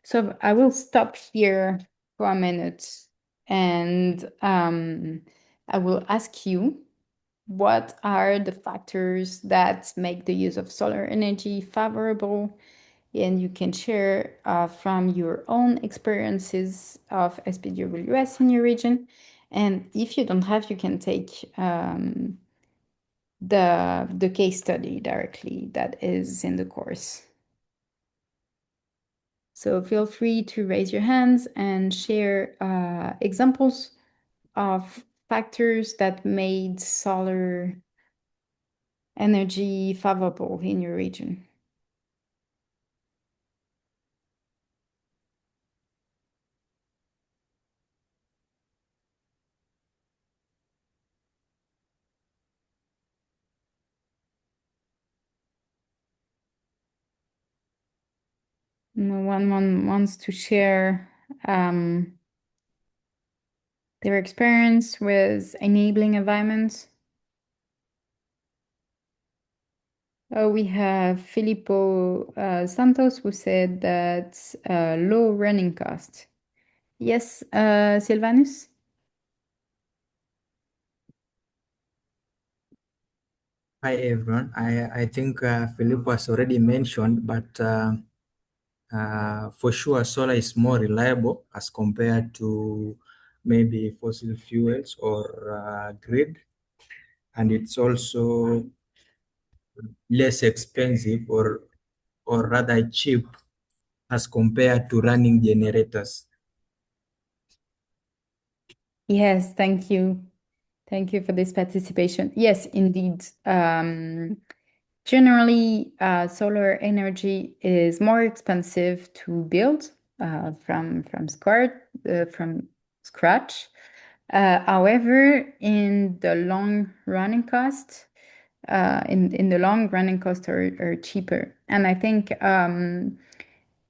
Speaker 1: So I will stop here for a minute and I will ask you, what are the factors that make the use of solar energy favorable? And you can share from your own experiences of SPWS in your region. And if you don't have, you can take the case study directly that is in the course. So feel free to raise your hands and share examples of factors that made solar energy favorable in your region. No one wants to share their experience with enabling environments. We have Filippo Santos, who said that low running cost. Yes, Silvanus?
Speaker 4: Hi everyone. I think Philip was already mentioned, but for sure solar is more reliable as compared to maybe fossil fuels or grid, and it's also less expensive or rather cheap as compared to running generators.
Speaker 1: Yes, thank you. Thank you for this participation. Yes, indeed. Generally, solar energy is more expensive to build from scratch. However, in the long running cost, in the long running costs are cheaper. And I think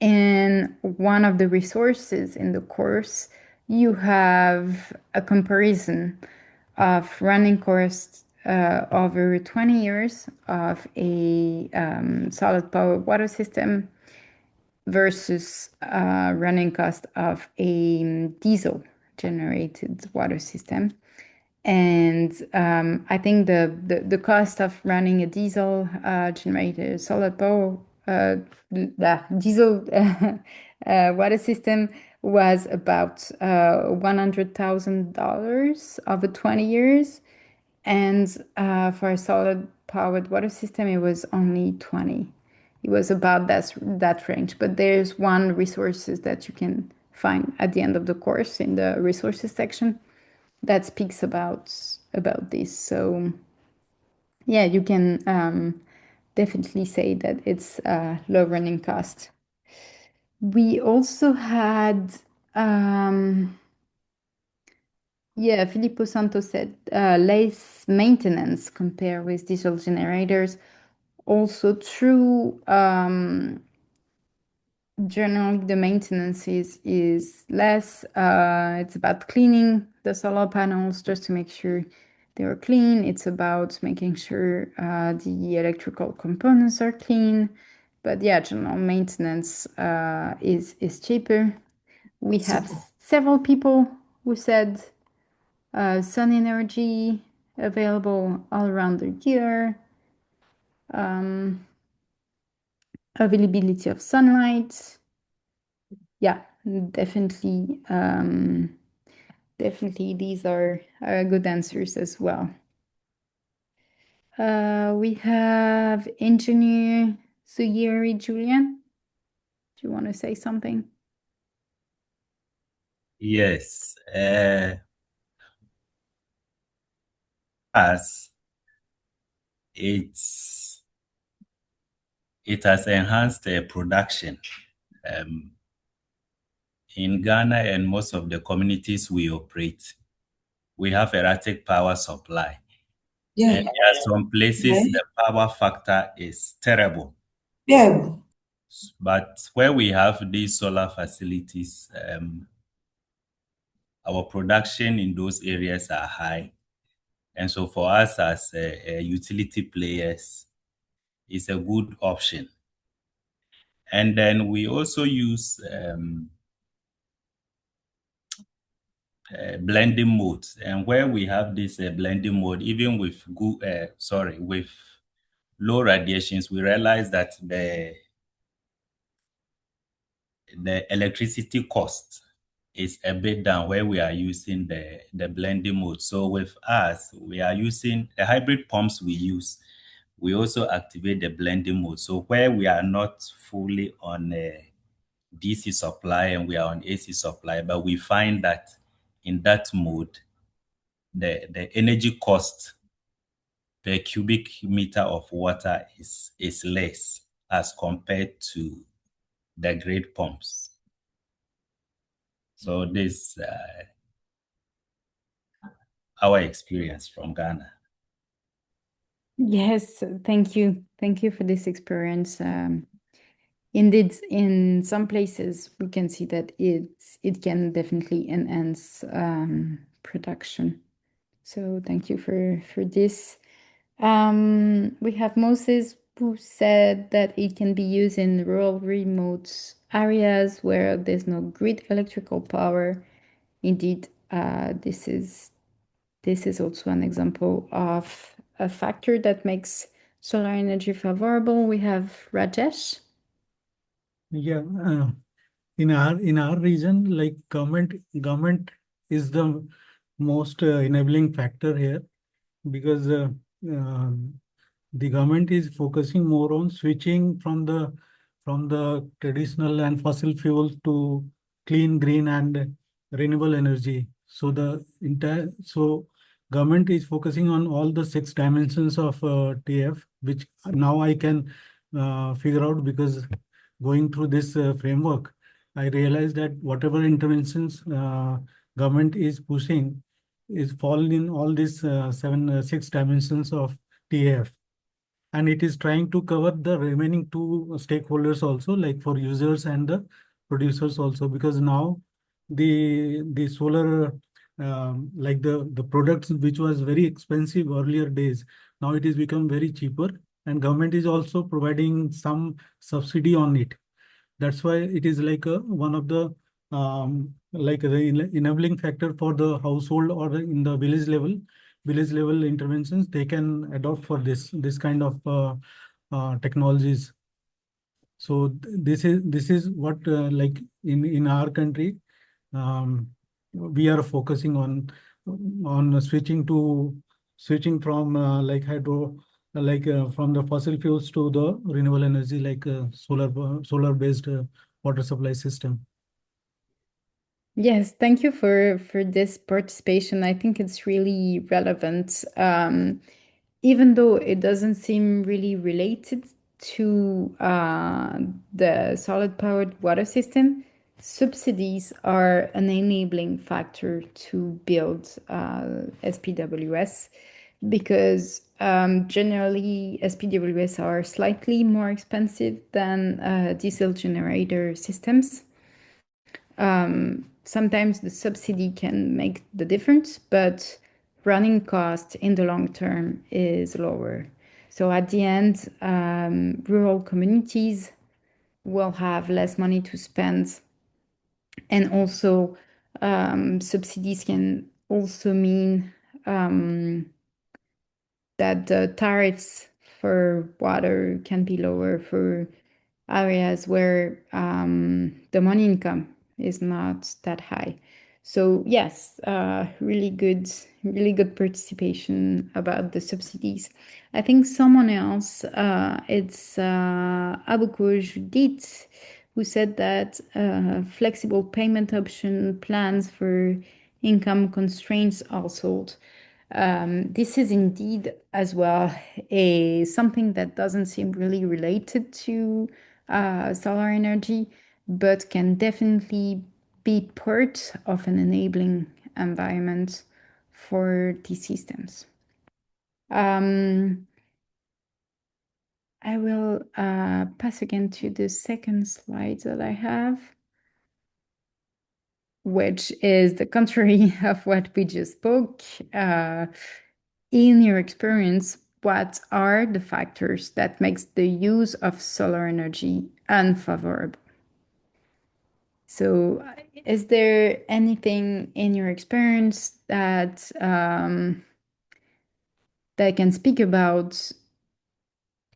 Speaker 1: in one of the resources in the course, you have a comparison of running costs over 20 years of a solid power water system versus running cost of a diesel generated water system. And I think the cost of running a diesel generated solid power the diesel water system was about $100,000 over 20 years. And for a solid powered water system, it was only 20. It was about that range. But there's one resources that you can find at the end of the course in the resources section that speaks about this. So yeah, you can definitely say that it's low running cost. We also had Filippo Santos said less maintenance compared with diesel generators. Also true. Generally, the maintenance is less. It's about cleaning the solar panels just to make sure they are clean. It's about making sure the electrical components are clean. But yeah, general maintenance is cheaper. We have several people who said sun energy available all around the year. Availability of sunlight. Yeah, definitely. Definitely, these are good answers as well. We have engineer Sugiri Julian. Do you want to say something?
Speaker 5: Yes. As it has enhanced the production. In Ghana and most of the communities we operate, we have erratic power supply.
Speaker 6: Yeah.
Speaker 5: And there are some places the power factor is terrible.
Speaker 6: Yeah.
Speaker 5: But where we have these solar facilities, our production in those areas are high. And so for us as utility players, it's a good option. And then we also use blending modes. And where we have this blending mode, even with with low radiations, we realize that the electricity cost is a bit down where we are using the blending mode. So with us, we are using the hybrid pumps we use. We also activate the blending mode. So where we are not fully on DC supply and we are on AC supply, but we find that in that mode, the energy cost per cubic meter of water is less as compared to the grid pumps. So this our experience from Ghana.
Speaker 1: Yes, thank you. Thank you for this experience. Indeed, in some places we can see that it can definitely enhance production. So thank you for this. We have Moses who said that it can be used in rural remote areas where there's no grid electrical power. Indeed, this is also an example of a factor that makes solar energy favorable. We have Rajesh.
Speaker 2: Yeah, in our region, like government is the most enabling factor here, because the government is focusing more on switching from the traditional and fossil fuels to clean, green, and renewable energy. So government is focusing on all the 6 dimensions of TF, which now I can figure out, because going through this framework, I realized that whatever interventions government is pushing is fallen in all these six dimensions of TAF, and it is trying to cover the remaining two stakeholders also, like for users and the producers also, because now the solar like the products which was very expensive earlier days, now it is become very cheaper, and government is also providing some subsidy on it. That's why it is like one of the like the enabling factor for the household or in the village level interventions they can adopt for this kind of technologies. So this is what like in our country um, we are focusing on switching from like hydro like from the fossil fuels to the renewable energy like solar based water supply system.
Speaker 1: Yes, thank you for this participation. I think it's really relevant. Even though it doesn't seem really related to the solid powered water system, subsidies are an enabling factor to build SPWS because generally SPWS are slightly more expensive than diesel generator systems. Sometimes the subsidy can make the difference, but running cost in the long term is lower. So at the end, rural communities will have less money to spend. And also, subsidies can also mean that the tariffs for water can be lower for areas where the money income is not that high. So yes, really good participation about the subsidies. I think someone else, it's Abuko Judith, who said that flexible payment option plans for income constraints household. This is indeed as well something that doesn't seem really related to solar energy, but can definitely be part of an enabling environment for these systems. I will pass again to the second slide that I have, which is the contrary of what we just spoke. In your experience, what are the factors that makes the use of solar energy unfavorable? So, is there anything in your experience that that can speak about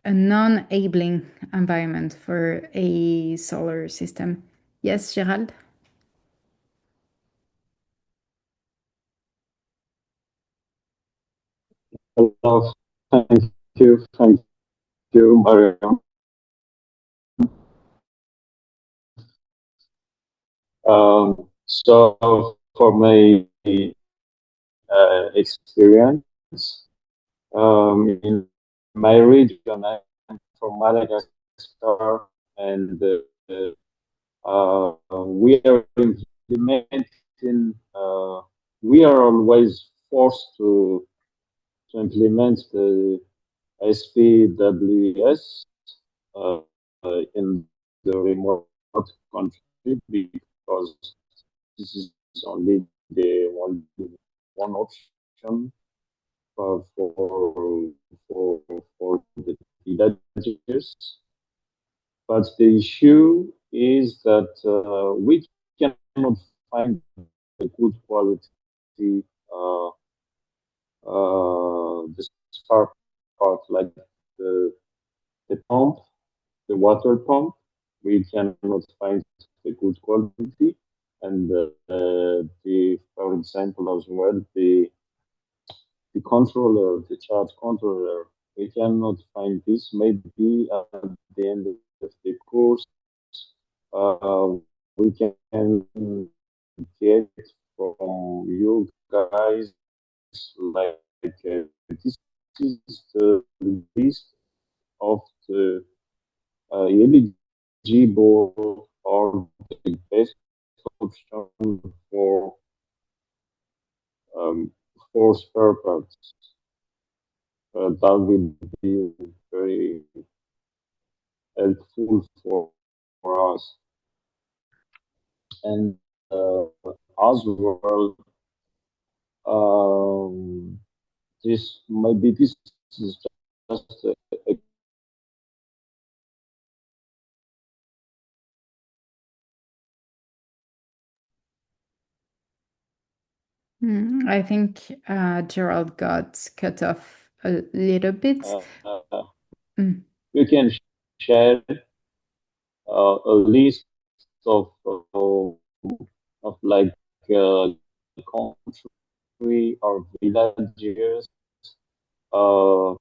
Speaker 1: a non-enabling environment for a solar system? Yes, Gerald?
Speaker 6: Hello. Thank you, Mariam. So for my experience, in my region, I'm from Madagascar, and we are implementing. We are always forced to implement the SPWS in the remote country because this is only the one option for the villagers. But the issue is that we cannot find a good quality the spark part like the pump, the water pump. We cannot find the good quality, and for example, as well, the controller, the charge controller, we cannot find this. Maybe at the end of the course, uh, we can get from you guys like this is the list of the eligible or the best option for 4 spare parts. That will be very helpful for us. And as well, um, this is just a
Speaker 1: I think Gerald got cut off a little bit. Mm.
Speaker 6: you can share a list of like country or villages uh,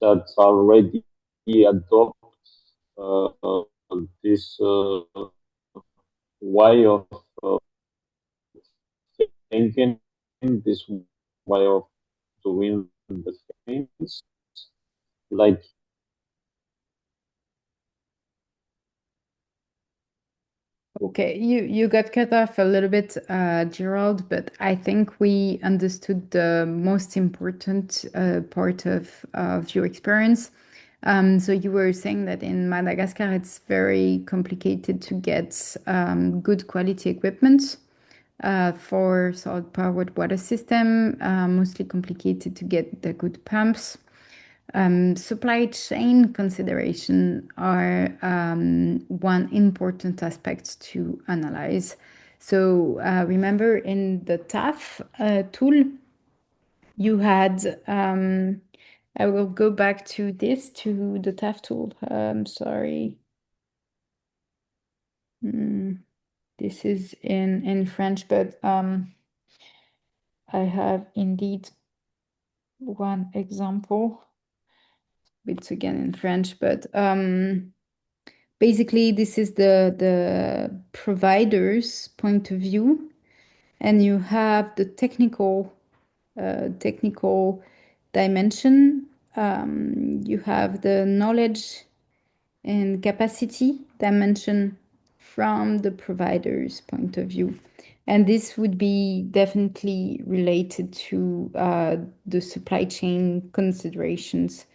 Speaker 6: that already adopt uh, this way of thinking, this way of doing the things. Like
Speaker 1: Okay, you got cut off a little bit, Gerald, but I think we understood the most important part of your experience. So you were saying that in Madagascar, it's very complicated to get good quality equipment for salt-powered water system, mostly complicated to get the good pumps. Supply chain consideration are one important aspect to analyze. So remember in the TAF tool, you had, I will go back to the TAF tool. Sorry. This is in French, but I have indeed one example. It's again in French, but basically this is the provider's point of view, and you have the technical dimension. You have the knowledge and capacity dimension from the provider's point of view. And this would be definitely related to the supply chain considerations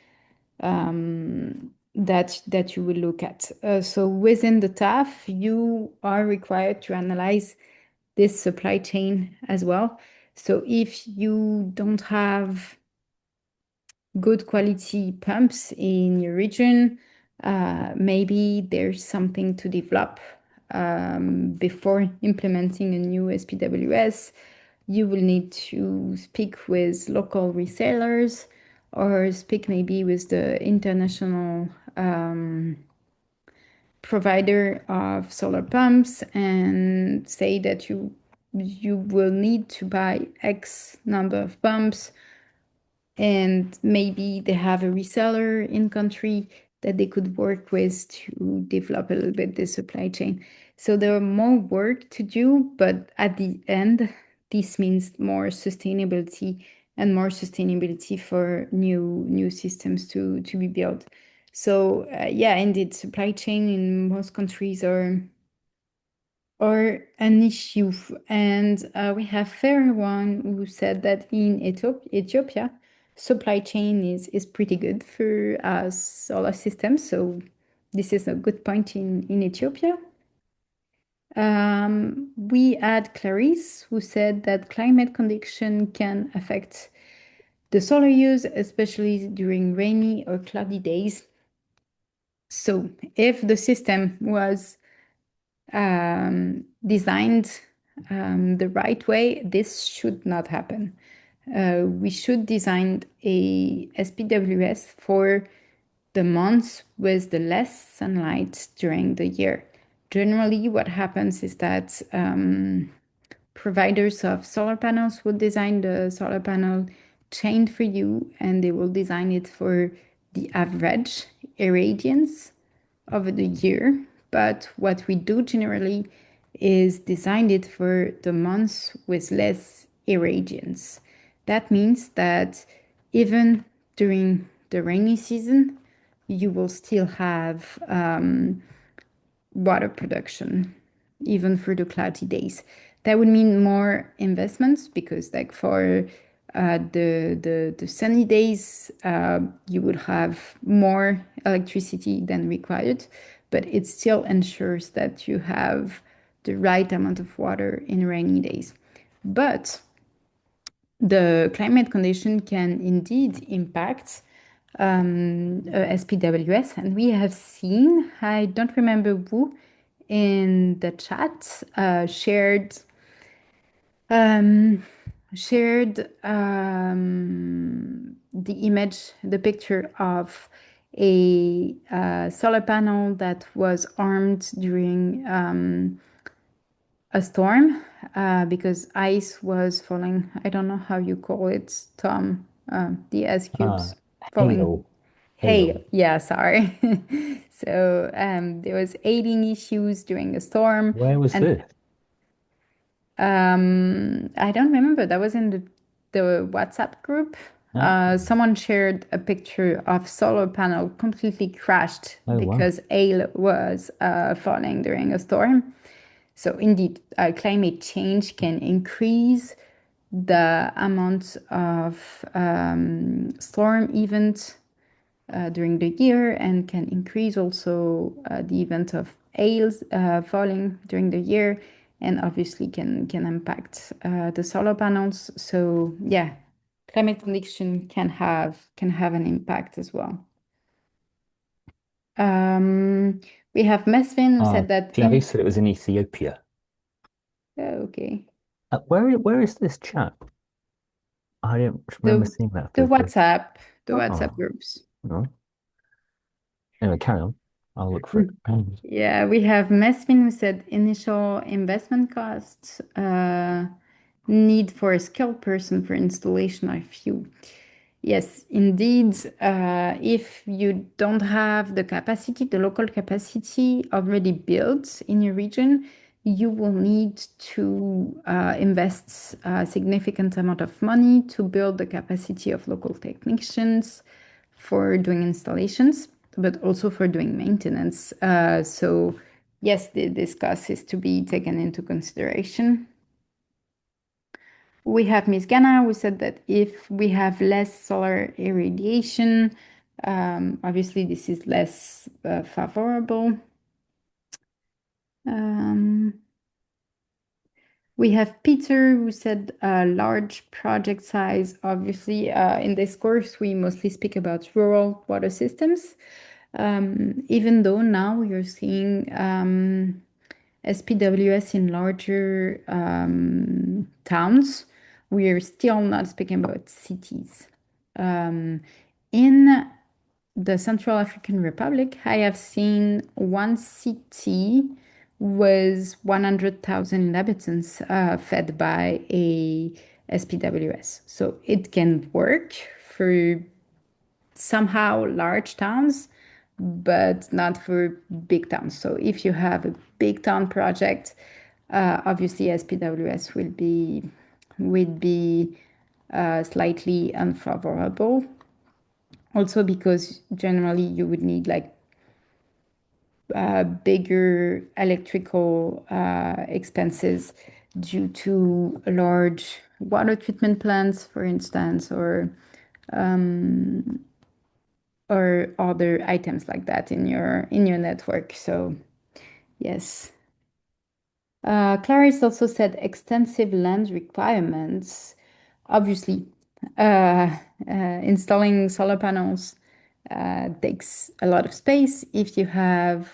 Speaker 1: that you will look at. So within the TAF, you are required to analyze this supply chain as well. So if you don't have good quality pumps in your region, maybe there's something to develop before implementing a new SPWS. You will need to speak with local resellers or speak maybe with the international provider of solar pumps and say that you will need to buy X number of pumps, and maybe they have a reseller in country that they could work with to develop a little bit the supply chain. So there are more work to do, but at the end, this means more sustainability and more sustainability for new systems to be built. So yeah, indeed, supply chain in most countries are an issue. And we have Fairone who said that in Ethiopia, supply chain is pretty good for solar systems. So this is a good point in Ethiopia. We had Clarice who said that climate condition can affect the solar use, especially during rainy or cloudy days. So if the system was designed the right way, this should not happen. We should design a SPWS for the months with the less sunlight during the year. Generally, what happens is that providers of solar panels will design the solar panel chain for you, and they will design it for the average irradiance over the year. But what we do generally is design it for the months with less irradiance. That means that even during the rainy season, you will still have water production, even for the cloudy days. That would mean more investments because, like, for the sunny days, you would have more electricity than required, but it still ensures that you have the right amount of water in rainy days. But the climate condition can indeed impact SPWS, and we have seen, I don't remember who in the chat shared the image, the picture of a solar panel that was armed during a storm because ice was falling. I don't know how you call it, Tom. The ice cubes falling.
Speaker 3: Hail.
Speaker 1: Yeah, sorry. So there was ailing issues during a storm,
Speaker 3: Where was
Speaker 1: and
Speaker 3: this?
Speaker 1: I don't remember. That was in the WhatsApp group. Someone shared a picture of solar panel completely crashed
Speaker 3: Oh, wow.
Speaker 1: because hail was falling during a storm. So indeed, climate change can increase the amount of storm events during the year and can increase also the event of hail falling during the year, and obviously can impact the solar panels. So yeah, climate condition can have an impact as well. We have Mesvin who said that
Speaker 3: Clarice said it was in Ethiopia.
Speaker 1: okay.
Speaker 3: Where is this chat? I don't remember seeing that.
Speaker 1: The
Speaker 3: photo.
Speaker 1: WhatsApp groups.
Speaker 3: No. Anyway, carry on. I'll look for it.
Speaker 1: Yeah, we have Mesvin who said initial investment costs, need for a skilled person for installation are few. Yes, indeed. If you don't have the capacity, the local capacity already built in your region, you will need to invest a significant amount of money to build the capacity of local technicians for doing installations, but also for doing maintenance. So yes, this cost is to be taken into consideration. We have Miss Gana who said that if we have less solar irradiation, obviously this is less favorable. We have Peter who said large project size. Obviously, in this course, we mostly speak about rural water systems. Even though now you're seeing SPWS in larger towns, we are still not speaking about cities. In the Central African Republic, I have seen one city with 100,000 inhabitants fed by a SPWS. So it can work for somehow large towns, but not for big towns. So if you have a big town project, obviously SPWS would be slightly unfavorable. Also because generally you would need like bigger electrical expenses due to large water treatment plants, for instance, or other items like that in your network. So yes. Clarice also said extensive land requirements. Obviously, installing solar panels takes a lot of space. If you have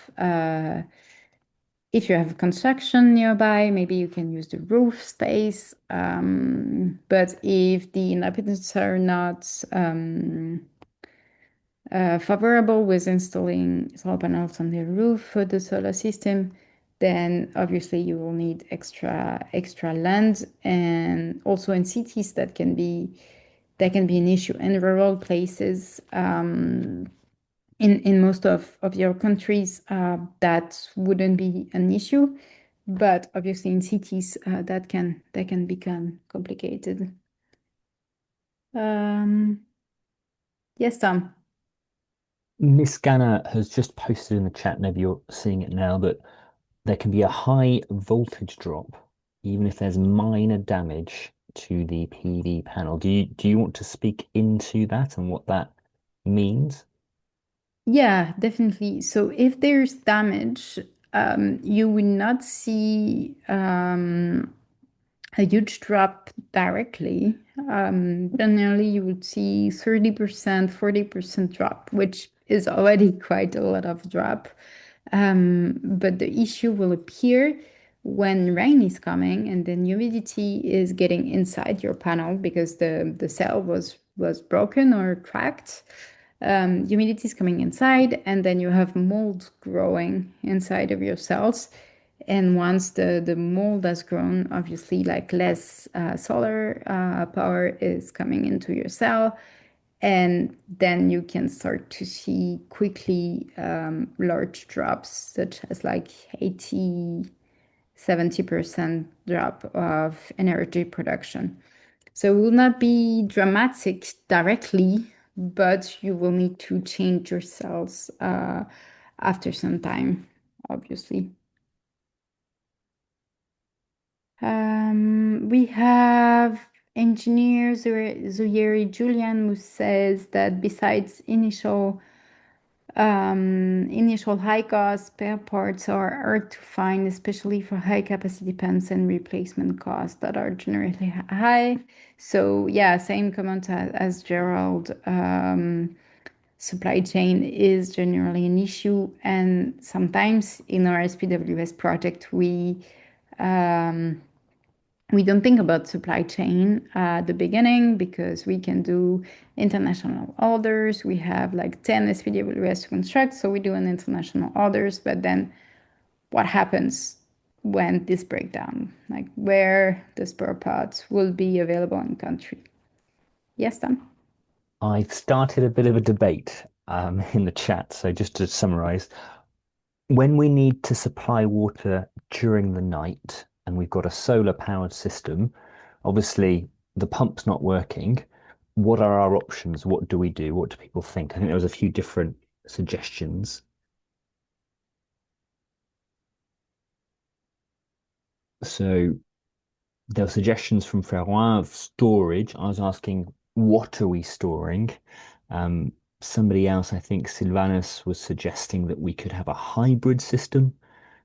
Speaker 1: construction nearby, maybe you can use the roof space. But if the inhabitants are not favorable with installing solar panels on their roof for the solar system, then obviously you will need extra land. And also in cities that can be an issue. In rural places, in most of your countries, that wouldn't be an issue, but obviously in cities that can become complicated. Yes, Tom.
Speaker 3: Miss Ganna has just posted in the chat, maybe you're seeing it now, that there can be a high voltage drop even if there's minor damage to the PV panel. Do you want to speak into that and what that means?
Speaker 1: Yeah, definitely. So if there's damage, you will not see a huge drop directly. Generally, you would see 30%, 40% drop, which is already quite a lot of drop. But the issue will appear when rain is coming and then humidity is getting inside your panel because the cell was broken or cracked. Humidity is coming inside, and then you have mold growing inside of your cells. And once the mold has grown, obviously, like less solar power is coming into your cell. And then you can start to see quickly large drops, such as like 80, 70% drop of energy production. So it will not be dramatic directly, but you will need to change your cells after some time, obviously. We have engineer Zuyeri Julian who says that besides initial high cost spare parts are hard to find, especially for high capacity pumps and replacement costs that are generally high. So yeah, same comment as Gerald. Supply chain is generally an issue, and sometimes in our SPWS project we don't think about supply chain at the beginning because we can do international orders. We have like 10 SPWS to construct, so we do an international orders. But then what happens when this breakdown? Like where the spare parts will be available in country? Yes, Tom?
Speaker 3: I've started a bit of a debate in the chat. So just to summarize, when we need to supply water during the night and we've got a solar powered system, obviously the pump's not working. What are our options? What do we do? What do people think? I think there was a few different suggestions. So there were suggestions from Ferroin of storage. I was asking, what are we storing? Um, Somebody else, I think Sylvanus, was suggesting that we could have a hybrid system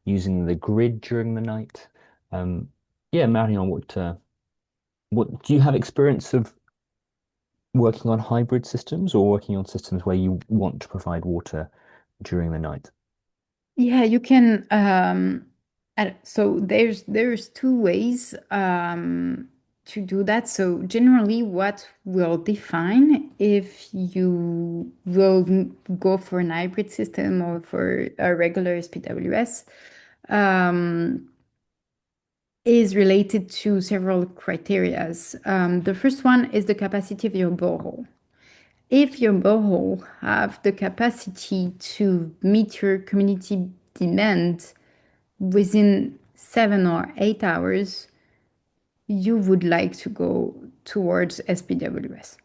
Speaker 3: using the grid during the night. Yeah, Marion, what do you have experience of working on hybrid systems or working on systems where you want to provide water during the night?
Speaker 1: Yeah, you can. So there's two ways to do that. So generally, what will define if you will go for an hybrid system or for a regular SPWS is related to several criterias. The first one is the capacity of your borehole. If your borehole have the capacity to meet your community demand within 7 or 8 hours, you would like to go towards SPWS.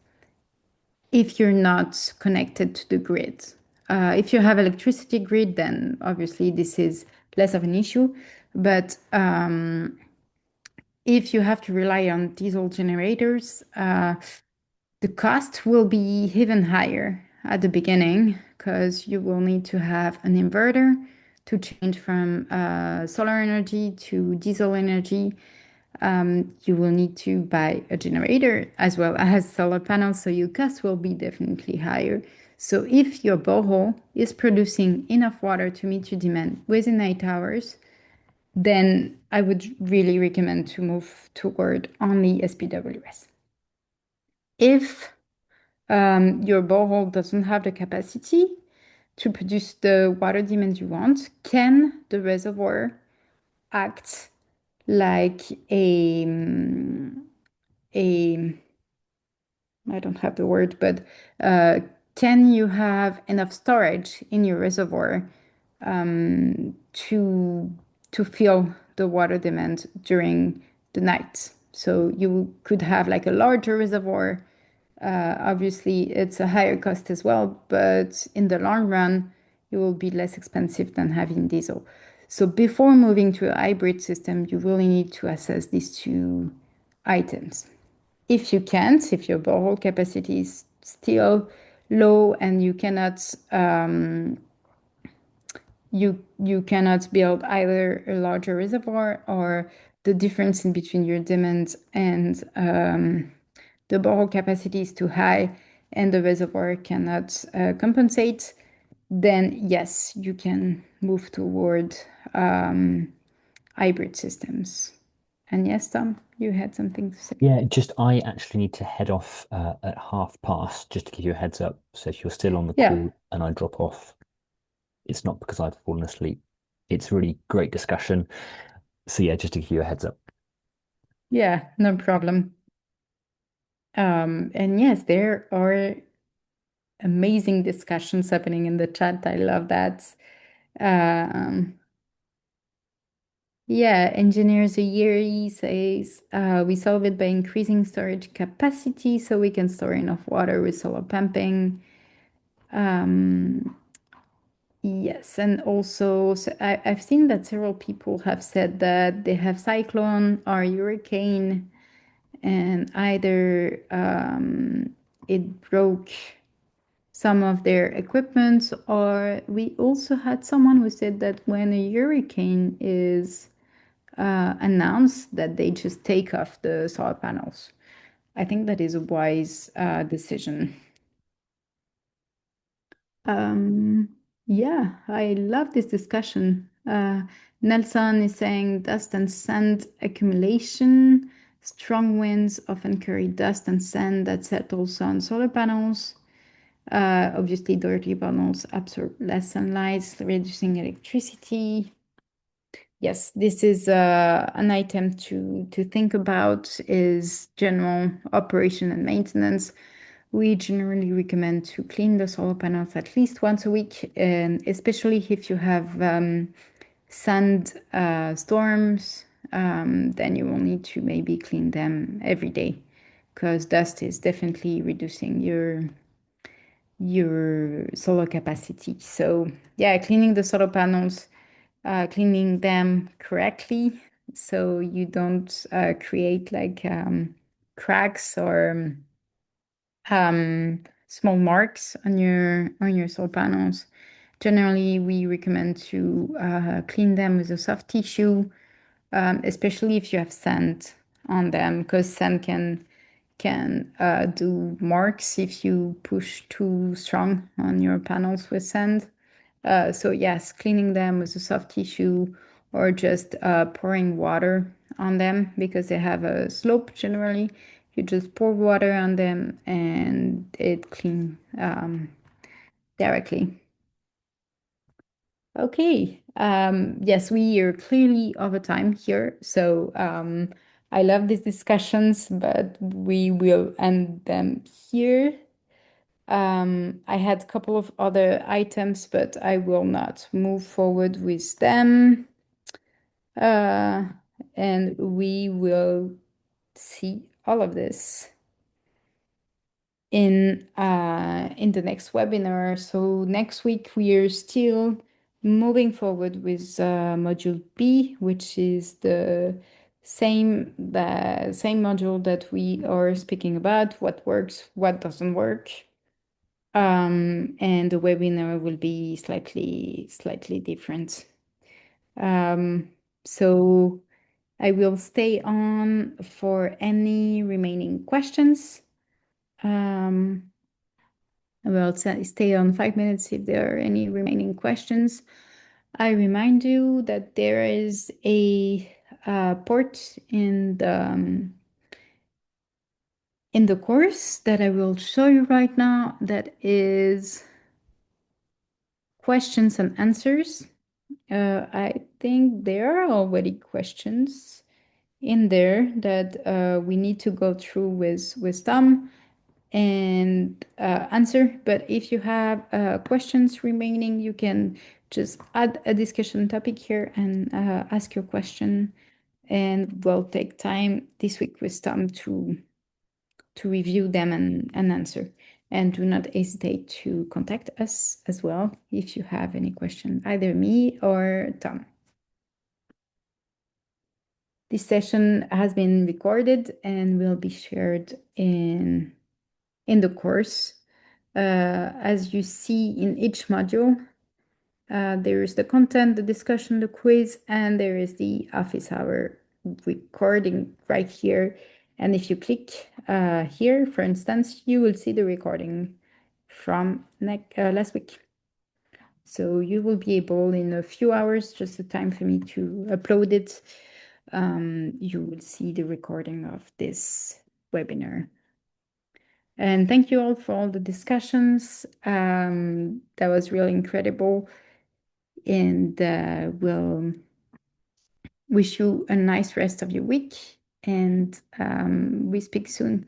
Speaker 1: If you're not connected to the grid, if you have electricity grid, then obviously this is less of an issue. But if you have to rely on diesel generators, the cost will be even higher at the beginning because you will need to have an inverter to change from solar energy to diesel energy. You will need to buy a generator as well as solar panels, so your cost will be definitely higher. So if your borehole is producing enough water to meet your demand within 8 hours, then I would really recommend to move toward only SPWS. If your borehole doesn't have the capacity to produce the water demand you want, can the reservoir act like a I don't have the word, but can you have enough storage in your reservoir to fill the water demand during the night? So you could have like a larger reservoir. Obviously, it's a higher cost as well, but in the long run, it will be less expensive than having diesel. So before moving to a hybrid system, you really need to assess these two items. If you can't, if your borehole capacity is still low and you cannot you cannot build either a larger reservoir, or the difference in between your demand and the borehole capacity is too high and the reservoir cannot compensate, then yes, you can move toward hybrid systems. And yes, Tom, you had something to say.
Speaker 3: Yeah, just I actually need to head off at 1:30, just to give you a heads up. So if you're still on the
Speaker 1: Yeah.
Speaker 3: call and I drop off, it's not because I've fallen asleep. It's really great discussion. So yeah, just to give you a heads up.
Speaker 1: Yeah, no problem. And yes, there are amazing discussions happening in the chat. I love that. Yeah, Engineers a Year says we solve it by increasing storage capacity so we can store enough water with solar pumping. Yes, and also I've seen that several people have said that they have cyclone or hurricane, and either it broke some of their equipment, or we also had someone who said that when a hurricane is announced, that they just take off the solar panels. I think that is a wise decision. Yeah, I love this discussion. Nelson is saying dust and sand accumulation. Strong winds often carry dust and sand that settles on solar panels. Obviously, dirty panels absorb less sunlight, reducing electricity. Yes, this is an item to think about, is general operation and maintenance. We generally recommend to clean the solar panels at least once a week, and especially if you have sand storms, then you will need to maybe clean them every day, because dust is definitely reducing your solar capacity. So yeah, cleaning the solar panels, cleaning them correctly so you don't create like cracks or small marks on your solar panels. Generally, we recommend to clean them with a soft tissue, especially if you have sand on them, because sand can do marks if you push too strong on your panels with sand. So yes, cleaning them with a soft tissue, or just pouring water on them because they have a slope generally. You just pour water on them and it cleans directly. Okay. Yes, we are clearly over time here. So I love these discussions, but we will end them here. I had a couple of other items, but I will not move forward with them. And we will see all of this in the next webinar. So next week we are still moving forward with module B, which is the same module that we are speaking about, what works, what doesn't work. And the webinar will be slightly different. So I will stay on for any remaining questions. I will stay on 5 minutes if there are any remaining questions. I remind you that there is a port in the course that I will show you right now, that is questions and answers. I think there are already questions in there that we need to go through with Tom and answer. But if you have questions remaining, you can just add a discussion topic here and ask your question. And we'll take time this week with Tom to review them and answer. And do not hesitate to contact us as well if you have any question, either me or Tom. This session has been recorded and will be shared in the course. As you see in each module, there is the content, the discussion, the quiz, and there is the office hour recording right here. And if you click here, for instance, you will see the recording from last week. So you will be able in a few hours, just the time for me to upload it, you will see the recording of this webinar. And thank you all for all the discussions. That was really incredible. And we'll wish you a nice rest of your week. And we speak soon.